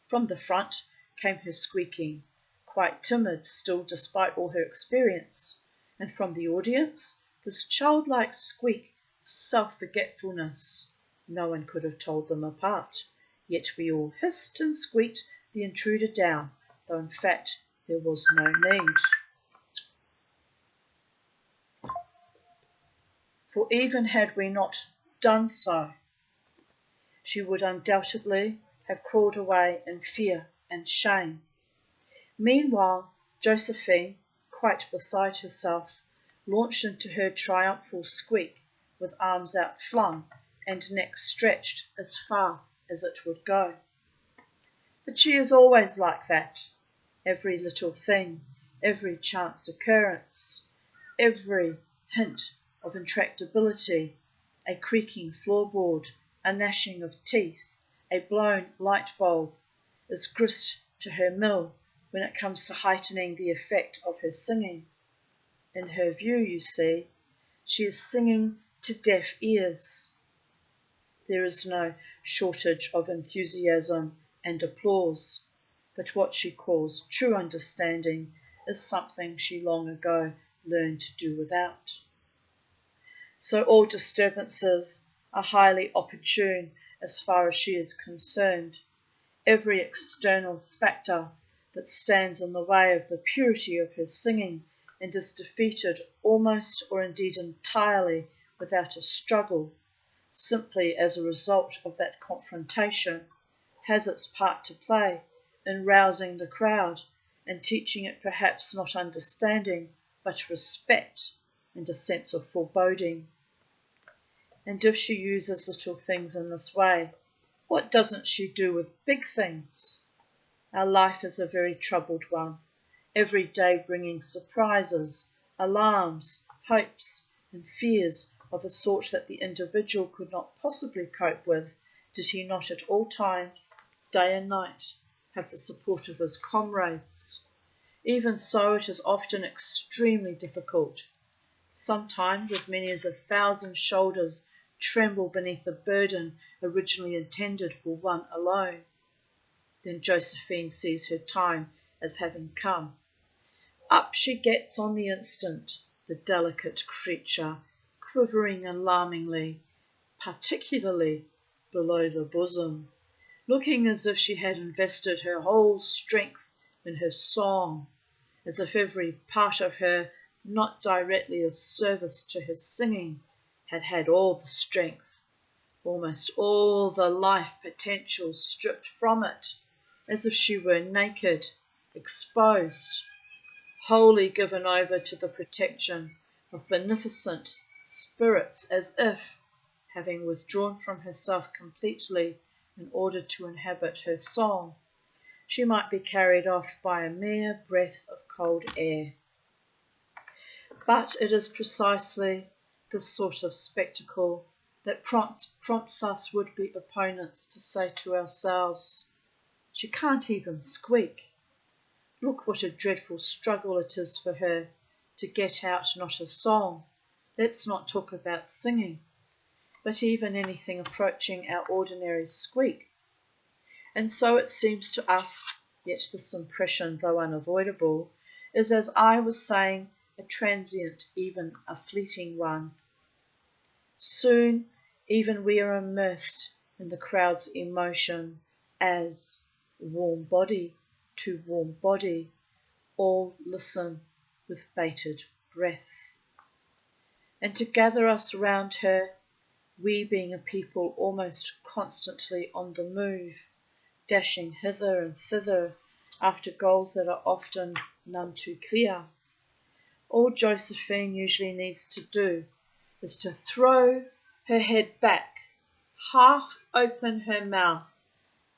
From the front came her squeaking, quite timid still despite all her experience, and from the audience, this childlike squeak of self-forgetfulness. No one could have told them apart, yet we all hissed and squeaked the intruder down, though in fact there was no need. For even had we not done so, she would undoubtedly have crawled away in fear and shame. Meanwhile, Josephine, quite beside herself, launched into her triumphal squeak with arms outflung and neck stretched as far as it would go. But she is always like that. Every little thing, every chance occurrence, every hint of intractability, a creaking floorboard, a gnashing of teeth, a blown light bulb, is grist to her mill when it comes to heightening the effect of her singing. In her view, you see, she is singing to deaf ears. There is no shortage of enthusiasm and applause, but what she calls true understanding is something she long ago learned to do without. So all disturbances are highly opportune as far as she is concerned. Every external factor that stands in the way of the purity of her singing and is defeated almost or indeed entirely without a struggle, simply as a result of that confrontation, has its part to play in rousing the crowd and teaching it perhaps not understanding, but respect and a sense of foreboding. And if she uses little things in this way, what doesn't she do with big things? Our life is a very troubled one, every day bringing surprises, alarms, hopes, and fears of a sort that the individual could not possibly cope with did he not at all times, day and night, have the support of his comrades. Even so, it is often extremely difficult. Sometimes as many as 1,000 shoulders tremble beneath a burden originally intended for one alone. Then Josephine sees her time as having come. Up she gets on the instant, the delicate creature, quivering alarmingly, particularly below the bosom, looking as if she had invested her whole strength in her song, as if every part of her, not directly of service to her singing, had had all the strength, almost all the life potential stripped from it, as if she were naked, exposed, wholly given over to the protection of beneficent spirits, as if, having withdrawn from herself completely in order to inhabit her song, she might be carried off by a mere breath of cold air. But it is precisely this sort of spectacle that prompts us would-be opponents to say to ourselves, "She can't even squeak. Look what a dreadful struggle it is for her to get out not a song, let's not talk about singing, but even anything approaching our ordinary squeak." And so it seems to us, yet this impression, though unavoidable, is, as I was saying, a transient, even a fleeting one. Soon even we are immersed in the crowd's emotion as, warm body to warm body, all listen with bated breath. And to gather us round her, we being a people almost constantly on the move, dashing hither and thither after goals that are often none too clear, all Josephine usually needs to do is to throw her head back, half open her mouth,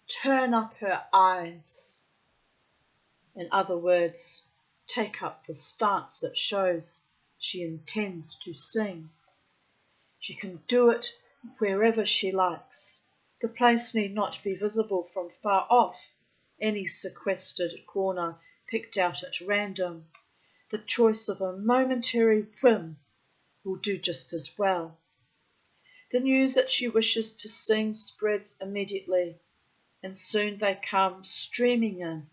turn up her eyes. In other words, take up the stance that shows she intends to sing. She can do it wherever she likes. The place need not be visible from far off, any sequestered corner picked out at random. The choice of a momentary whim will do just as well. The news that she wishes to sing spreads immediately, and soon they come streaming in.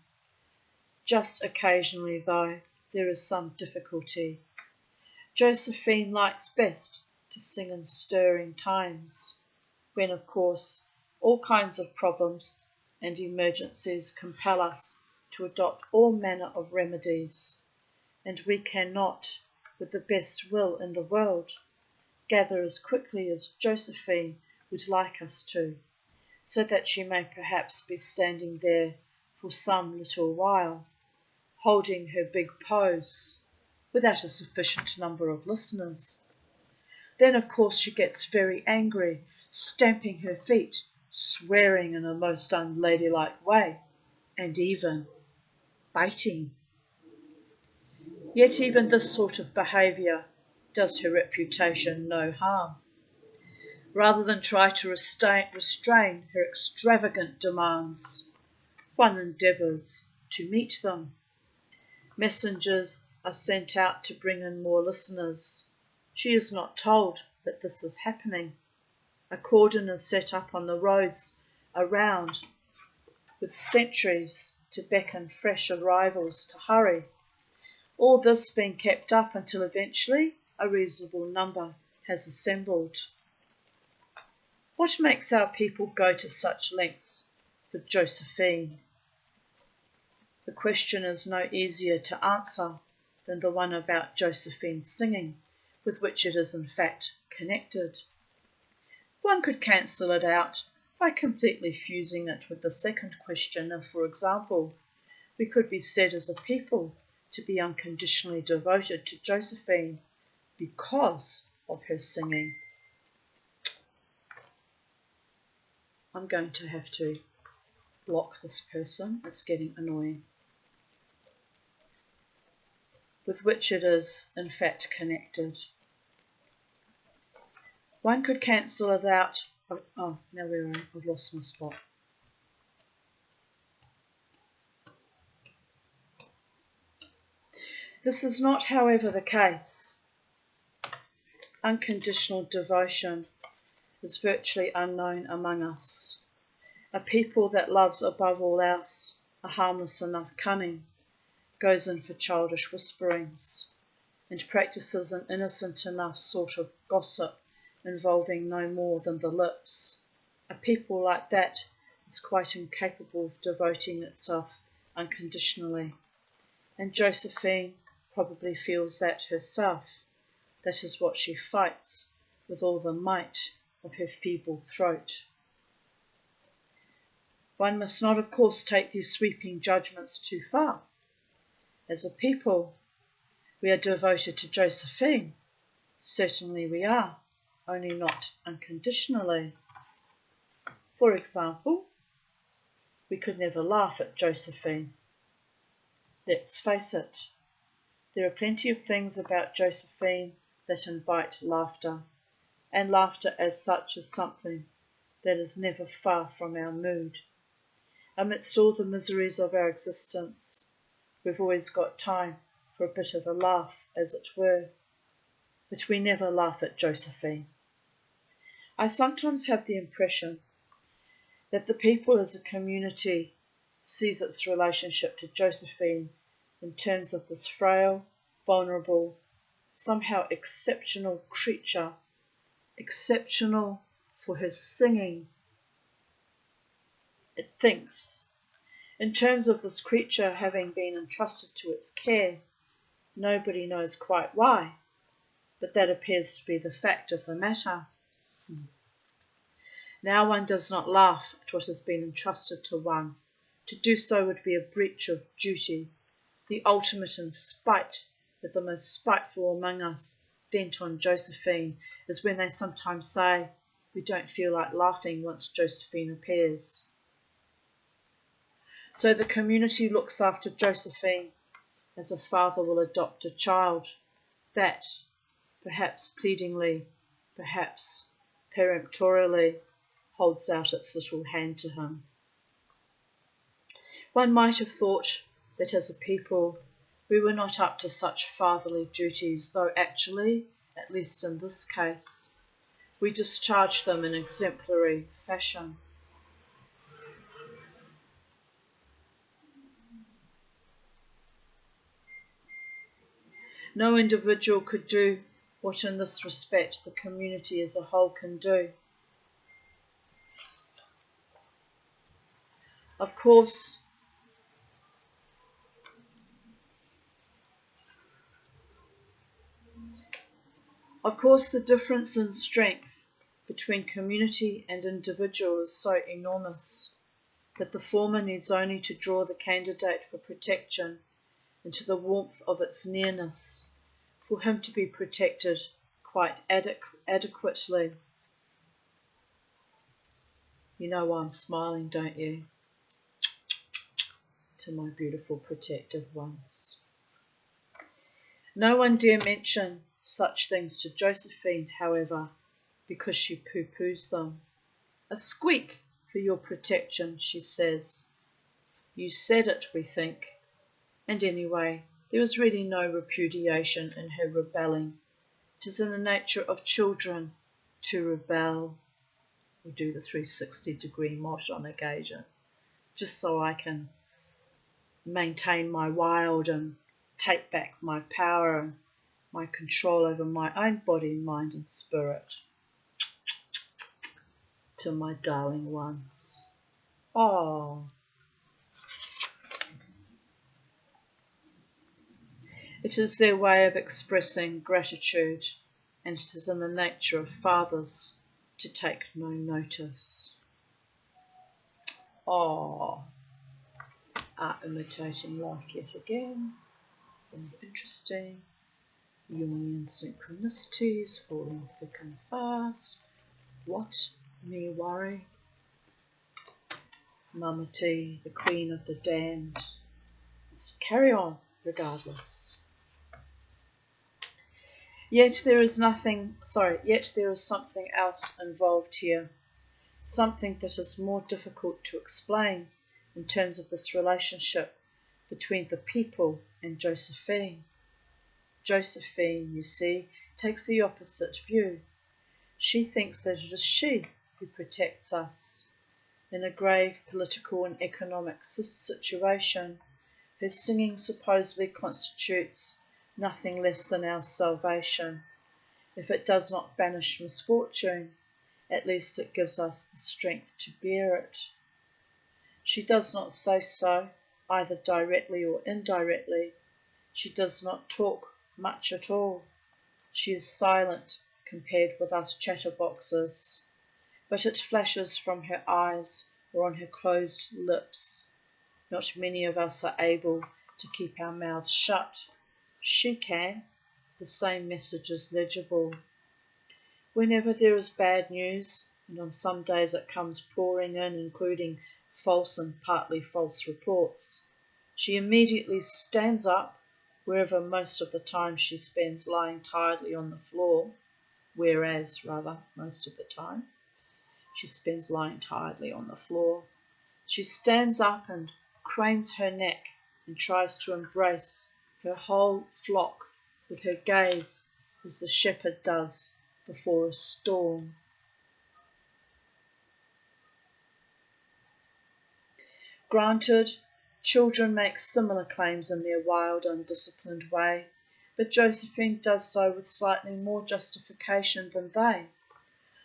Just occasionally, though, there is some difficulty. Josephine likes best to sing in stirring times, when, of course, all kinds of problems and emergencies compel us to adopt all manner of remedies, and we cannot, with the best will in the world, gather as quickly as Josephine would like us to, so that she may perhaps be standing there for some little while, holding her big pose, without a sufficient number of listeners. Then, of course, she gets very angry, stamping her feet, swearing in a most unladylike way, and even biting. Yet even this sort of behaviour does her reputation no harm. Rather than try to restrain her extravagant demands, one endeavours to meet them. Messengers are sent out to bring in more listeners. She is not told that this is happening. A cordon is set up on the roads around with sentries to beckon fresh arrivals to hurry. All this being kept up until eventually a reasonable number has assembled. What makes our people go to such lengths for Josephine? The question is no easier to answer than the one about Josephine's singing, with which it is in fact connected. One could cancel it out by completely fusing it with the second question if, for example, we could be said as a people to be unconditionally devoted to Josephine because of her singing. I'm going to have to block this person, it's getting annoying. With which it is, in fact, connected. One could cancel it out. Oh, now we're on. I've lost my spot. This is not, however, the case. Unconditional devotion is virtually unknown among us. A people that loves above all else a harmless enough cunning goes in for childish whisperings and practices an innocent enough sort of gossip involving no more than the lips. A people like that is quite incapable of devoting itself unconditionally, and Josephine probably feels that herself. That is what she fights with all the might of her feeble throat. One must not, of course, take these sweeping judgments too far. As a people, we are devoted to Josephine. Certainly we are, only not unconditionally. For example, we could never laugh at Josephine. Let's face it, there are plenty of things about Josephine that invite laughter, and laughter as such is something that is never far from our mood. Amidst all the miseries of our existence, we've always got time for a bit of a laugh, as it were. But we never laugh at Josephine. I sometimes have the impression that the people as a community sees its relationship to Josephine in terms of this frail, vulnerable, somehow exceptional creature, exceptional for her singing. It thinks, in terms of this creature having been entrusted to its care. Nobody knows quite why, but that appears to be the fact of the matter. Now one does not laugh at what has been entrusted to one. To do so would be a breach of duty, the ultimate in spite that the most spiteful among us vent on Josephine is when they sometimes say, we don't feel like laughing once Josephine appears. So the community looks after Josephine as a father will adopt a child that, perhaps pleadingly, perhaps peremptorily, holds out its little hand to him. One might have thought that as a people we were not up to such fatherly duties, though actually, at least in this case, we discharge them in exemplary fashion. No individual could do what in this respect the community as a whole can do. Of course, the difference in strength between community and individual is so enormous that the former needs only to draw the candidate for protection into the warmth of its nearness for him to be protected quite adequately. You know why I'm smiling, don't you? to my beautiful protective ones. No one dare mention such things to Josephine, however, because she pooh-poohs them. A squeak for your protection, she says. You said it, we think. And anyway, there is really no repudiation in her rebelling. It is in the nature of children to rebel. We do the 360-degree mosh on occasion, just so I can maintain my wild and take back my power and my control over my own body, mind and spirit. To my darling ones. Oh. It is their way of expressing gratitude, and it is in the nature of fathers to take no notice. Oh. Art imitating life yet again. Interesting. Jungian synchronicities falling thick and fast. What? Me worry? Mama T, the queen of the damned. Let's carry on regardless. Yet there is something else involved here. Something that is more difficult to explain in terms of this relationship between the people and Josephine. Josephine, you see, takes the opposite view. She thinks that it is she who protects us. In a grave political and economic situation, her singing supposedly constitutes nothing less than our salvation. If it does not banish misfortune, at least it gives us the strength to bear it. She does not say so, either directly or indirectly. She does not talk much at all. She is silent compared with us chatterboxes, but it flashes from her eyes or on her closed lips. Not many of us are able to keep our mouths shut. She can. The same message is legible. Whenever there is bad news, and on some days it comes pouring in, including false and partly false reports, she immediately stands up, wherever most of the time she spends lying tiredly on the floor, most of the time she spends lying tiredly on the floor. She stands up and cranes her neck and tries to embrace her whole flock with her gaze as the shepherd does before a storm. Granted, children make similar claims in their wild, undisciplined way, but Josephine does so with slightly more justification than they.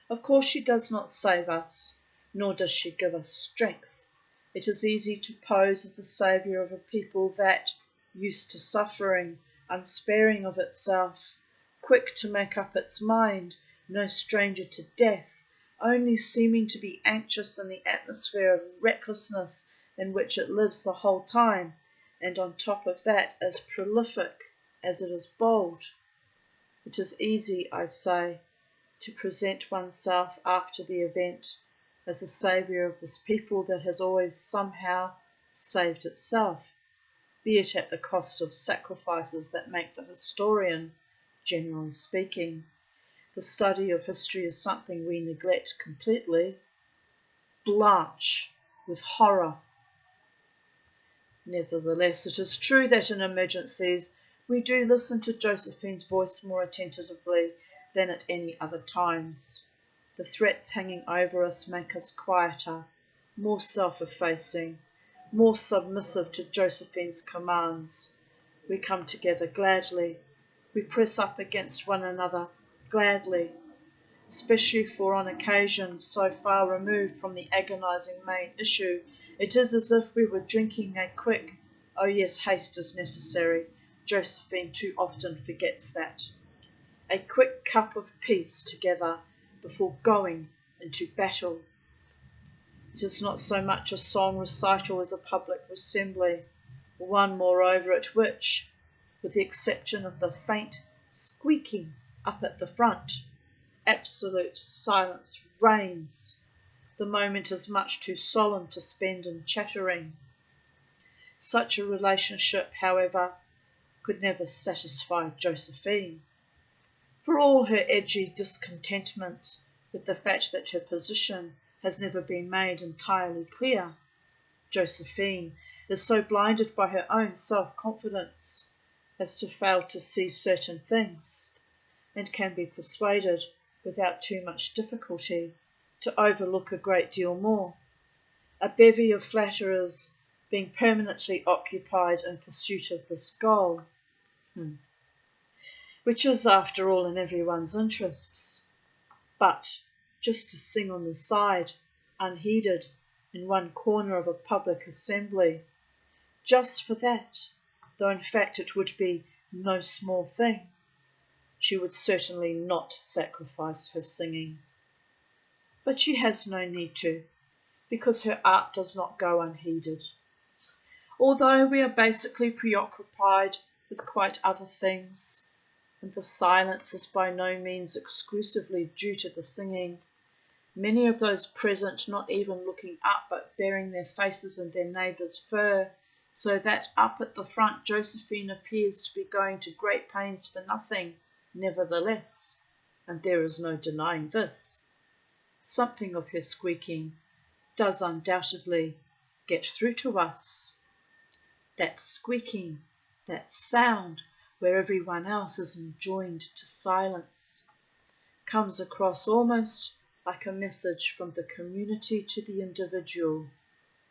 Of course she does not save us, nor does she give us strength. It is easy to pose as a saviour of a people that, used to suffering, unsparing of itself, quick to make up its mind, no stranger to death, only seeming to be anxious in the atmosphere of recklessness in which it lives the whole time, and on top of that as prolific as it is bold. It is easy, I say, to present oneself after the event as a saviour of this people that has always somehow saved itself, be it at the cost of sacrifices that make the historian, generally speaking. The study of history is something we neglect completely, blanch with horror. Nevertheless, it is true that in emergencies we do listen to Josephine's voice more attentively than at any other times. The threats hanging over us make us quieter, more self-effacing, more submissive to Josephine's commands. We come together gladly. We press up against one another gladly, especially for on occasion so far removed from the agonizing main issue. It is as if we were drinking a quick, oh yes, haste is necessary. Josephine too often forgets that. A quick cup of peace together before going into battle. It is not so much a song recital as a public assembly, one moreover at which, with the exception of the faint squeaking up at the front, absolute silence reigns. The moment is much too solemn to spend in chattering. Such a relationship, however, could never satisfy Josephine. For all her edgy discontentment with the fact that her position has never been made entirely clear, Josephine is so blinded by her own self-confidence as to fail to see certain things, and can be persuaded, without too much difficulty, to overlook a great deal more, a bevy of flatterers being permanently occupied in pursuit of this goal, which is, after all, in everyone's interests. But just to sing on the side, unheeded, in one corner of a public assembly, just for that, though in fact it would be no small thing, she would certainly not sacrifice her singing. But she has no need to, because her art does not go unheeded. Although we are basically preoccupied with quite other things, and the silence is by no means exclusively due to the singing, many of those present not even looking up but burying their faces in their neighbour's fur, so that up at the front Josephine appears to be going to great pains for nothing, nevertheless, and there is no denying this. Something of her squeaking does undoubtedly get through to us. That squeaking, that sound where everyone else is enjoined to silence, comes across almost like a message from the community to the individual.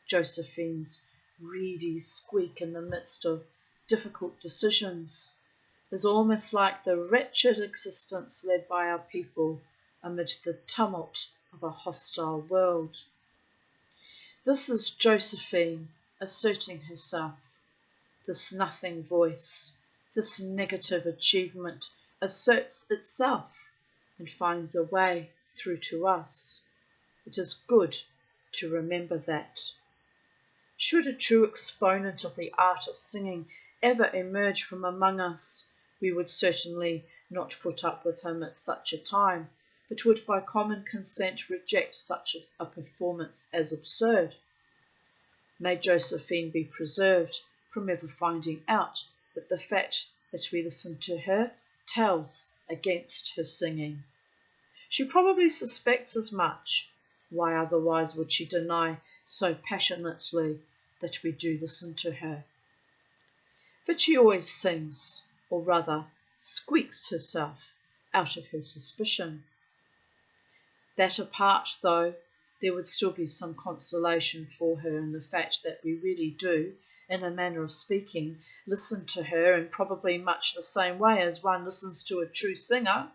Josephine's reedy squeak in the midst of difficult decisions is almost like the wretched existence led by our people amid the tumult of a hostile world. This is Josephine asserting herself. This nothing voice, this negative achievement asserts itself and finds a way through to us. It is good to remember that. Should a true exponent of the art of singing ever emerge from among us, we would certainly not put up with him at such a time, but would by common consent reject such a performance as absurd. May Josephine be preserved from ever finding out that the fact that we listen to her tells against her singing. She probably suspects as much. Why otherwise would she deny so passionately that we do listen to her? But she always sings, or rather squeaks herself out of her suspicion. That apart, though, there would still be some consolation for her in the fact that we really do, in a manner of speaking, listen to her in probably much the same way as one listens to a true singer.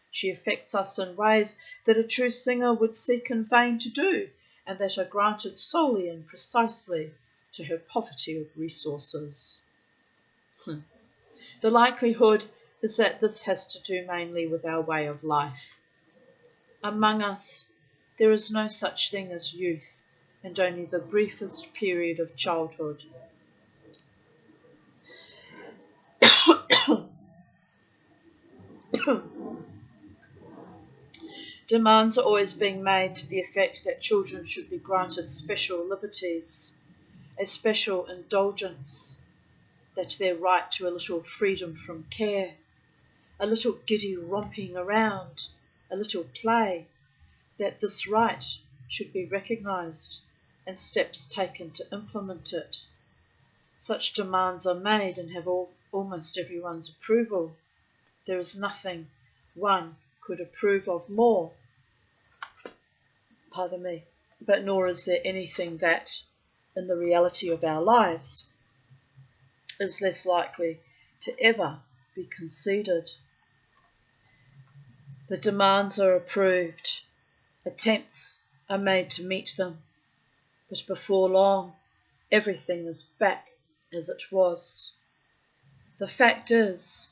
She affects us in ways that a true singer would seek in vain to do, and that are granted solely and precisely to her poverty of resources. The likelihood is that this has to do mainly with our way of life. Among us, there is no such thing as youth, and only the briefest period of childhood. Demands are always being made to the effect that children should be granted special liberties, a special indulgence, that their right to a little freedom from care, a little giddy romping around, a little play, that this right should be recognised and steps taken to implement it. Such demands are made and have almost everyone's approval. There is nothing one could approve of more, but nor is there anything that, in the reality of our lives, is less likely to ever be conceded. The demands are approved, attempts are made to meet them, but before long everything is back as it was. The fact is,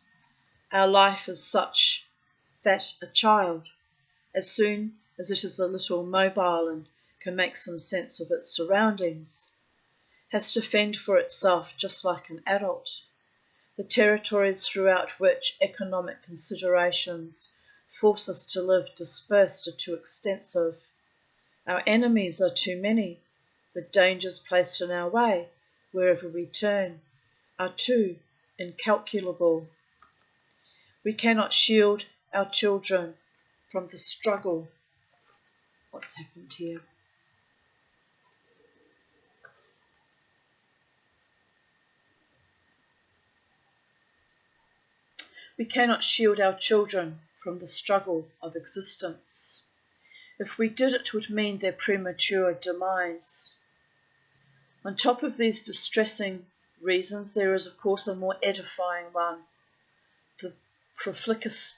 our life is such that a child, as soon as it is a little mobile and can make some sense of its surroundings, has to fend for itself just like an adult. The territories throughout which economic considerations force us to live dispersed are too extensive. Our enemies are too many. The dangers placed in our way wherever we turn, are too incalculable. We cannot shield our children from the struggle. What's happened here? We cannot shield our children from the struggle of existence. If we did, it would mean their premature demise. On top of these distressing reasons, there is, of course, a more edifying one. The prolificacy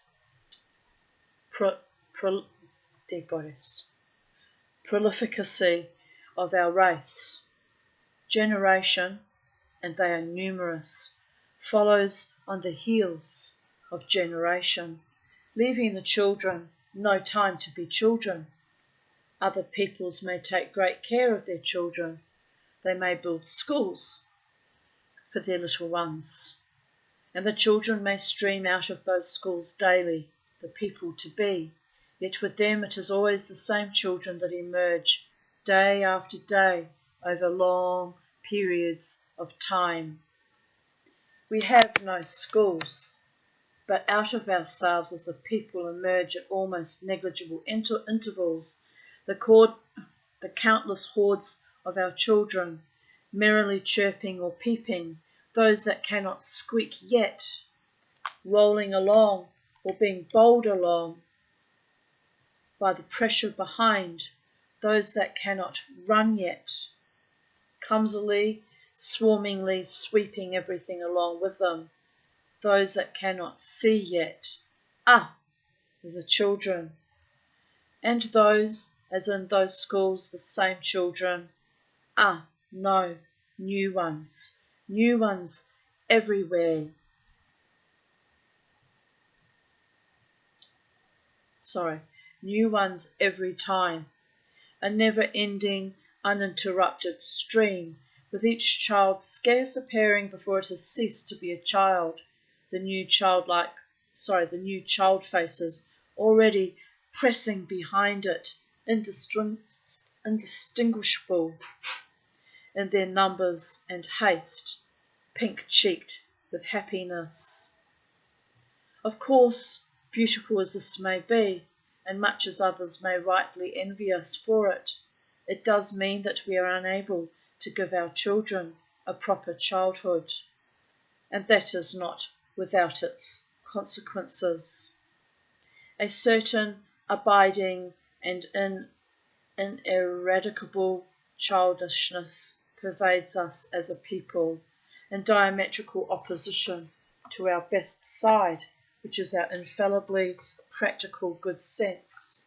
of our race. Generation, and they are numerous, follows on the heels of generation, leaving the children no time to be children. Other peoples may take great care of their children. They may build schools for their little ones, and the children may stream out of those schools daily, the people to be. Yet with them it is always the same children that emerge day after day over long periods of time. We have no schools, but out of ourselves as a people emerge at almost negligible intervals the countless hordes of our children, merrily chirping or peeping, those that cannot squeak yet, rolling along or being bowled along by the pressure behind, those that cannot run yet, clumsily, swarmingly sweeping everything along with them, those that cannot see yet. The children. And those, as in those schools, the same children. No, new ones everywhere. New ones every time. A never-ending, uninterrupted stream, with each child scarce appearing before it has ceased to be a child. The new child faces already pressing behind it, indistinguishable in their numbers and haste, pink-cheeked with happiness. Of course, beautiful as this may be, and much as others may rightly envy us for it, it does mean that we are unable to give our children a proper childhood, and that is not without its consequences. A certain abiding and ineradicable childishness pervades us as a people, in diametrical opposition to our best side, which is our infallibly practical good sense.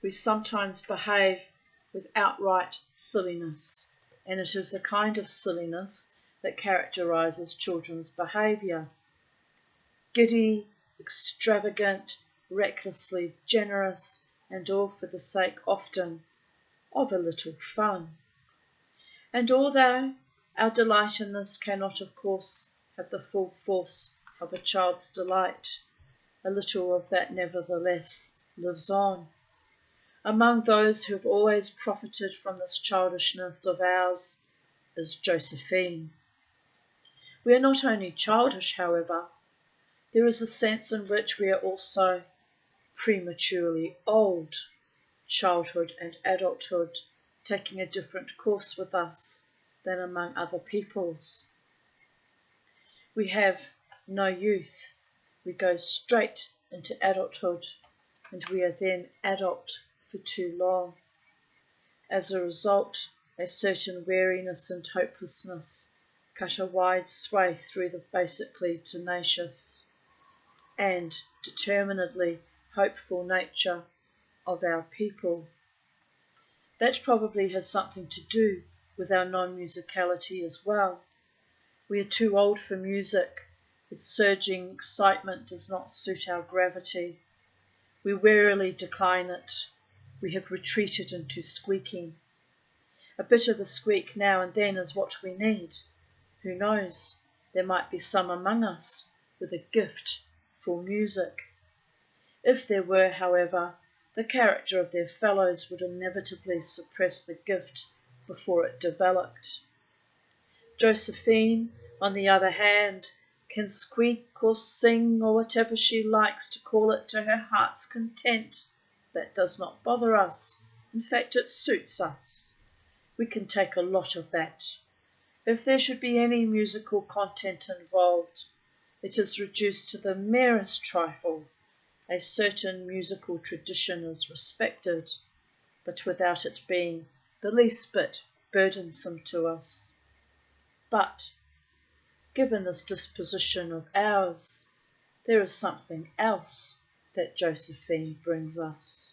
We sometimes behave with outright silliness, and it is the kind of silliness that characterises children's behaviour. Giddy, extravagant, recklessly generous, and all for the sake often of a little fun. And although our delight in this cannot, of course, have the full force of a child's delight, a little of that nevertheless lives on. Among those who have always profited from this childishness of ours is Josephine. We are not only childish, however, there is a sense in which we are also prematurely old, childhood and adulthood taking a different course with us than among other peoples. We have no youth, we go straight into adulthood, and we are then adult for too long. As a result, a certain weariness and hopelessness cut a wide swathe through the basically tenacious and determinedly hopeful nature of our people. That probably has something to do with our non-musicality as well. We are too old for music. Its surging excitement does not suit our gravity. We wearily decline it. We have retreated into squeaking. A bit of a squeak now and then is what we need. Who knows, there might be some among us with a gift for music. If there were, however, the character of their fellows would inevitably suppress the gift before it developed. Josephine, on the other hand, can squeak or sing or whatever she likes to call it to her heart's content. That does not bother us. In fact, it suits us. We can take a lot of that. If there should be any musical content involved, it is reduced to the merest trifle. A certain musical tradition is respected, but without it being the least bit burdensome to us. But, given this disposition of ours, there is something else that Josephine brings us.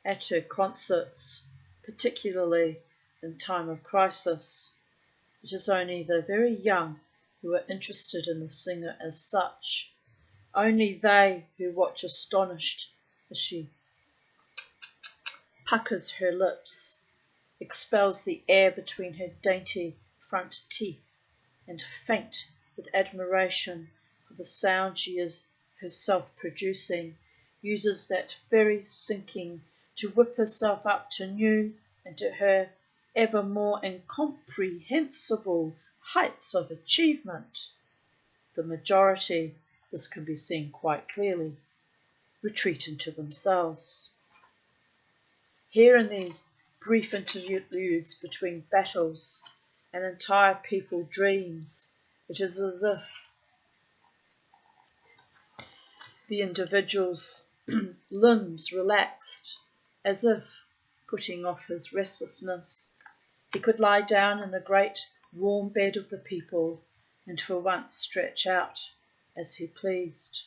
At her concerts, particularly in time of crisis, it is only the very young who are interested in the singer as such, only they who watch astonished as she puckers her lips, expels the air between her dainty front teeth, and faint with admiration for the sound she is herself producing, uses that very sinking to whip herself up to new and to her ever more incomprehensible heights of achievement. The majority, this can be seen quite clearly, retreat into themselves. Here in these brief interludes between battles, an entire people dreams. It is as if the individual's limbs relaxed, as if, putting off his restlessness, he could lie down in the great warm bed of the people and for once stretch out as he pleased.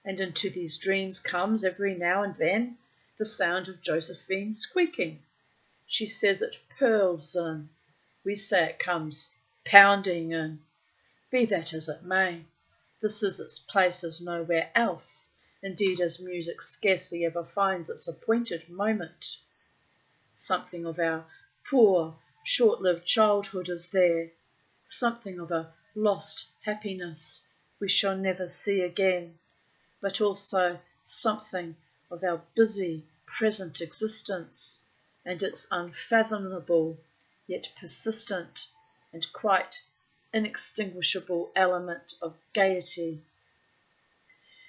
And into these dreams comes every now and then the sound of Josephine squeaking. She says it purls in, we say it comes pounding in. Be that as it may, this is its place as nowhere else, indeed as music scarcely ever finds its appointed moment. Something of our poor, short-lived childhood is there, something of a lost happiness we shall never see again, but also something of our busy present existence and its unfathomable yet persistent and quite inextinguishable element of gaiety.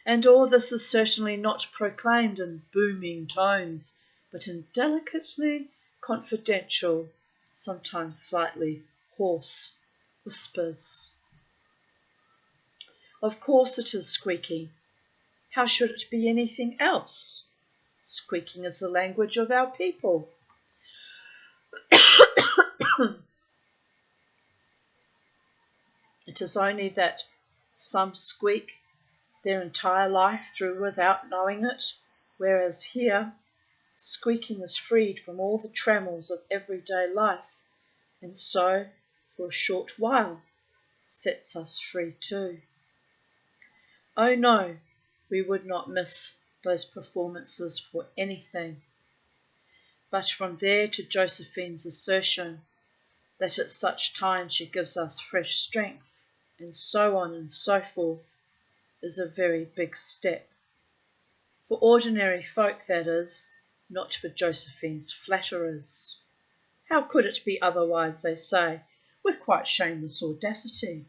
And all this is certainly not proclaimed in booming tones, but in delicately confidential, sometimes slightly hoarse whispers. Of course it is squeaking. How should it be anything else? Squeaking is the language of our people. It is only that some squeak their entire life through without knowing it, whereas here, squeaking is freed from all the trammels of everyday life, and so, for a short while, sets us free too. Oh no, we would not miss those performances for anything. But from there to Josephine's assertion that at such times she gives us fresh strength, and so on and so forth, is a very big step. For ordinary folk, that is, not for Josephine's flatterers. How could it be otherwise, they say, with quite shameless audacity?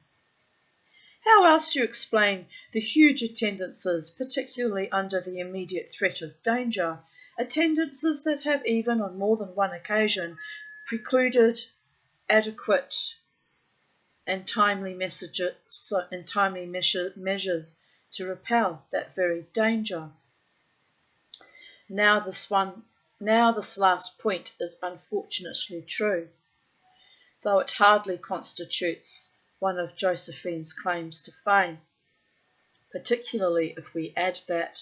How else do you explain the huge attendances, particularly under the immediate threat of danger, attendances that have even on more than one occasion precluded adequate and timely measures to repel that very danger? Now this last point is unfortunately true, though it hardly constitutes one of Josephine's claims to fame, particularly if we add that,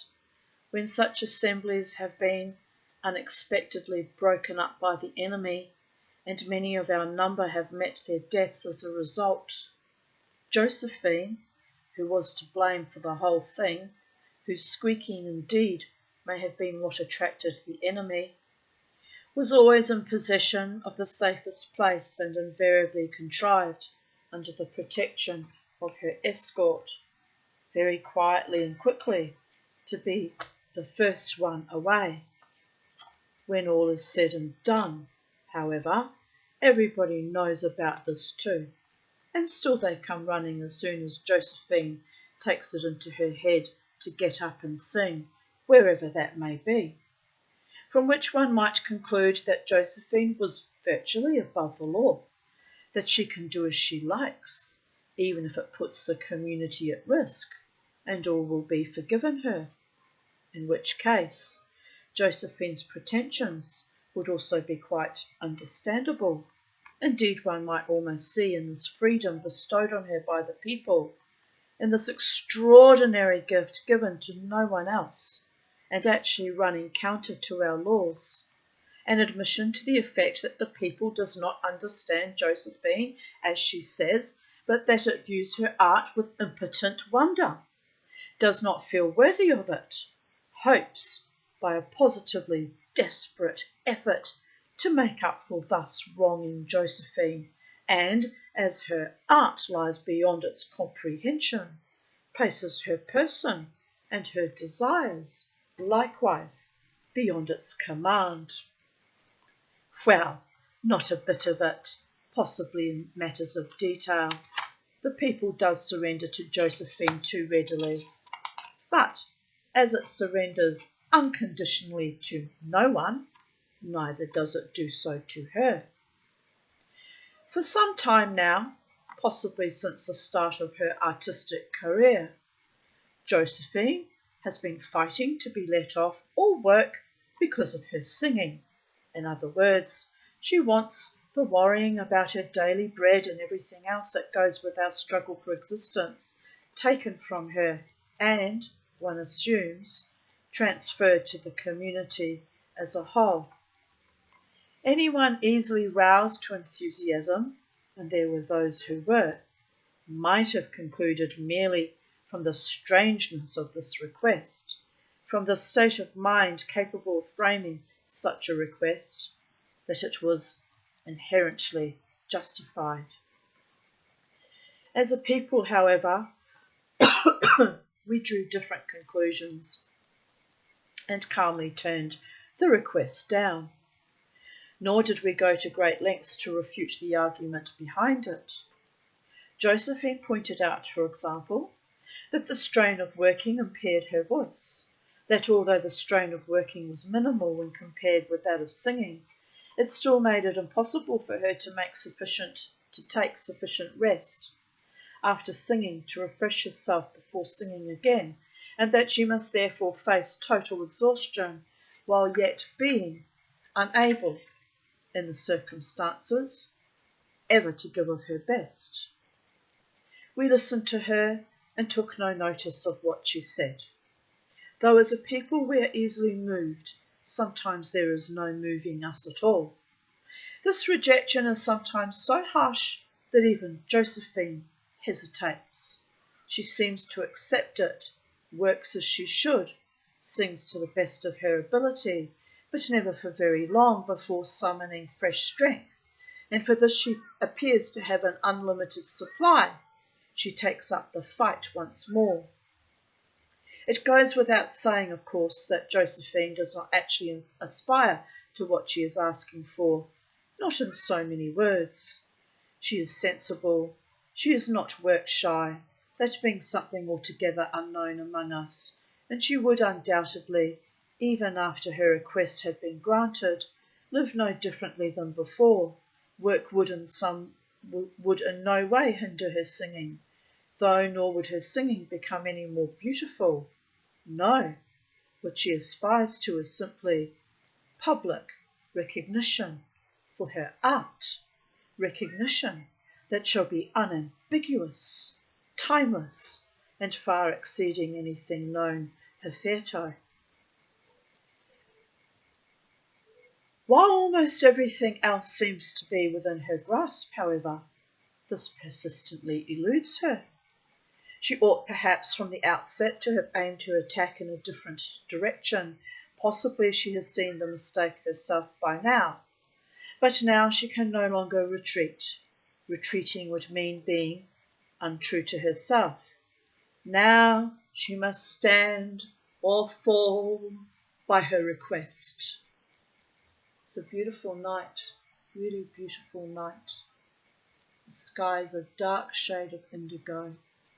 when such assemblies have been unexpectedly broken up by the enemy, and many of our number have met their deaths as a result, Josephine, who was to blame for the whole thing, whose squeaking indeed may have been what attracted the enemy, was always in possession of the safest place and invariably contrived, under the protection of her escort, very quietly and quickly, to be the first one away. When all is said and done, however, Everybody knows about this too, and still they come running as soon as Josephine takes it into her head to get up and sing, wherever that may be. From which one might conclude that Josephine was virtually above the law, that she can do as she likes, even if it puts the community at risk, and all will be forgiven her. In which case, Josephine's pretensions would also be quite understandable. Indeed, one might almost see in this freedom bestowed on her by the people, in this extraordinary gift given to no one else, and actually running counter to our laws, an admission to the effect that the people does not understand Josephine, as she says, but that it views her art with impotent wonder, does not feel worthy of it, hopes, by a positively desperate effort, to make up for thus wronging Josephine, and, as her art lies beyond its comprehension, places her person and her desires likewise beyond its command. Well, not a bit of it, possibly in matters of detail. The people does surrender to Josephine too readily, but as it surrenders unconditionally to no one, neither does it do so to her. For some time now, possibly since the start of her artistic career, Josephine has been fighting to be let off all work because of her singing. In other words, she wants the worrying about her daily bread and everything else that goes with our struggle for existence taken from her and, one assumes, transferred to the community as a whole. Anyone easily roused to enthusiasm, and there were those who were, might have concluded merely from the strangeness of this request, from the state of mind capable of framing such a request, that it was inherently justified. As a people, however, we drew different conclusions and calmly turned the request down. Nor did we go to great lengths to refute the argument behind it. Josephine pointed out, for example, that the strain of working impaired her voice, that although the strain of working was minimal when compared with that of singing, it still made it impossible for her to take sufficient rest after singing to refresh herself before singing again, and that she must therefore face total exhaustion while yet being unable, in the circumstances, ever to give of her best. We listened to her and took no notice of what she said. Though as a people we are easily moved, sometimes there is no moving us at all. This rejection is sometimes so harsh that even Josephine hesitates. She seems to accept it, works as she should, sings to the best of her ability, but never for very long before summoning fresh strength, and for this she appears to have an unlimited supply. She takes up the fight once more. It goes without saying, of course, that Josephine does not actually aspire to what she is asking for, not in so many words. She is sensible, she is not work-shy, that being something altogether unknown among us, and she would undoubtedly, even after her request had been granted, live no differently than before. Work would in no way hinder her singing, though nor would her singing become any more beautiful. No, what she aspires to is simply public recognition for her art, recognition that shall be unambiguous, timeless, and far exceeding anything known hitherto. While almost everything else seems to be within her grasp, however, this persistently eludes her. She ought perhaps from the outset to have aimed to attack in a different direction. Possibly she has seen the mistake herself by now. But now she can no longer retreat. Retreating would mean being untrue to herself. Now she must stand or fall by her request. It's a beautiful night. really beautiful night. The sky's a dark shade of indigo,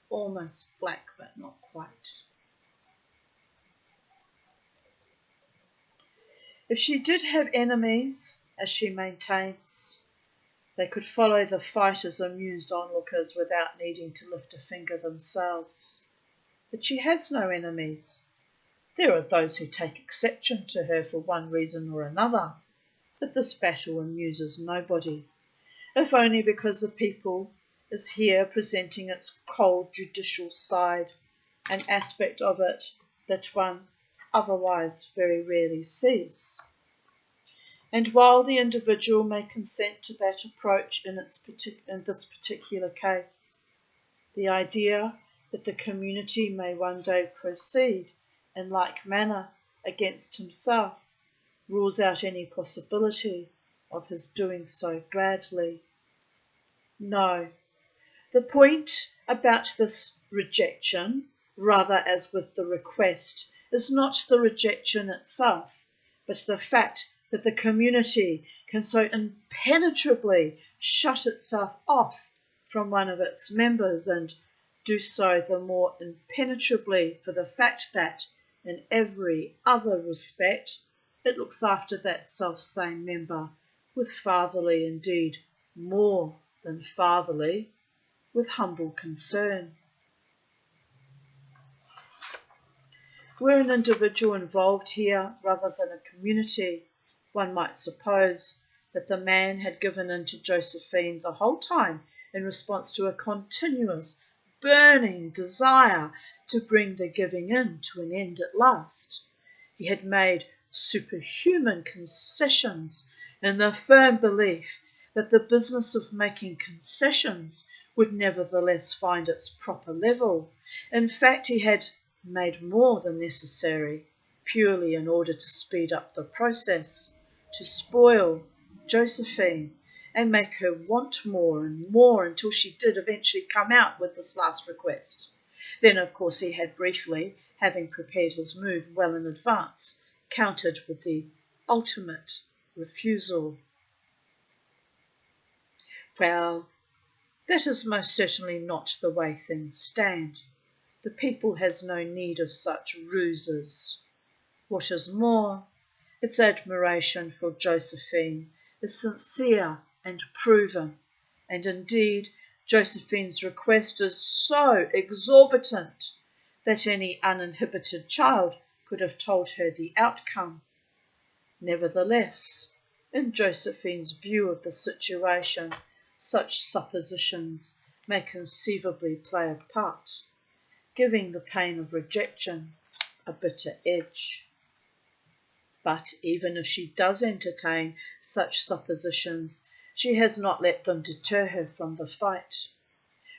almost black but not quite. If she did have enemies, as she maintains, they could follow the fight as amused onlookers without needing to lift a finger themselves. But she has no enemies. There are those who take exception to her for one reason or another, but this battle amuses nobody, if only because the people is here presenting its cold judicial side, an aspect of it that one otherwise very rarely sees. And while the individual may consent to that approach in this particular case, the idea that the community may one day proceed in like manner against himself rules out any possibility of his doing so gladly. No, the point about this rejection, rather as with the request, is not the rejection itself, but the fact that the community can so impenetrably shut itself off from one of its members, and do so the more impenetrably for the fact that, in every other respect, it looks after that self-same member with fatherly, indeed more than fatherly, with humble concern. Were an individual involved here rather than a community, one might suppose that the man had given in to Josephine the whole time in response to a continuous, burning desire to bring the giving in to an end at last. He had made superhuman concessions in the firm belief that the business of making concessions would nevertheless find its proper level. In fact, he had made more than necessary, purely in order to speed up the process, to spoil Josephine and make her want more and more until she did eventually come out with this last request. Then, of course, he had briefly, having prepared his move well in advance, countered with the ultimate refusal. Well, that is most certainly not the way things stand. The people has no need of such ruses. What is more, its admiration for Josephine is sincere and proven, and indeed Josephine's request is so exorbitant that any uninhibited child could have told her the outcome. Nevertheless, in Josephine's view of the situation, such suppositions may conceivably play a part, giving the pain of rejection a bitter edge. But even if she does entertain such suppositions, she has not let them deter her from the fight.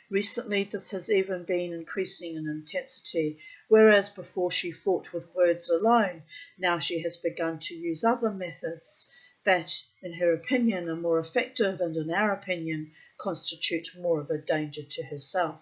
Recently this has even been increasing in intensity, whereas before she fought with words alone, now she has begun to use other methods that, in her opinion, are more effective and, in our opinion, constitute more of a danger to herself.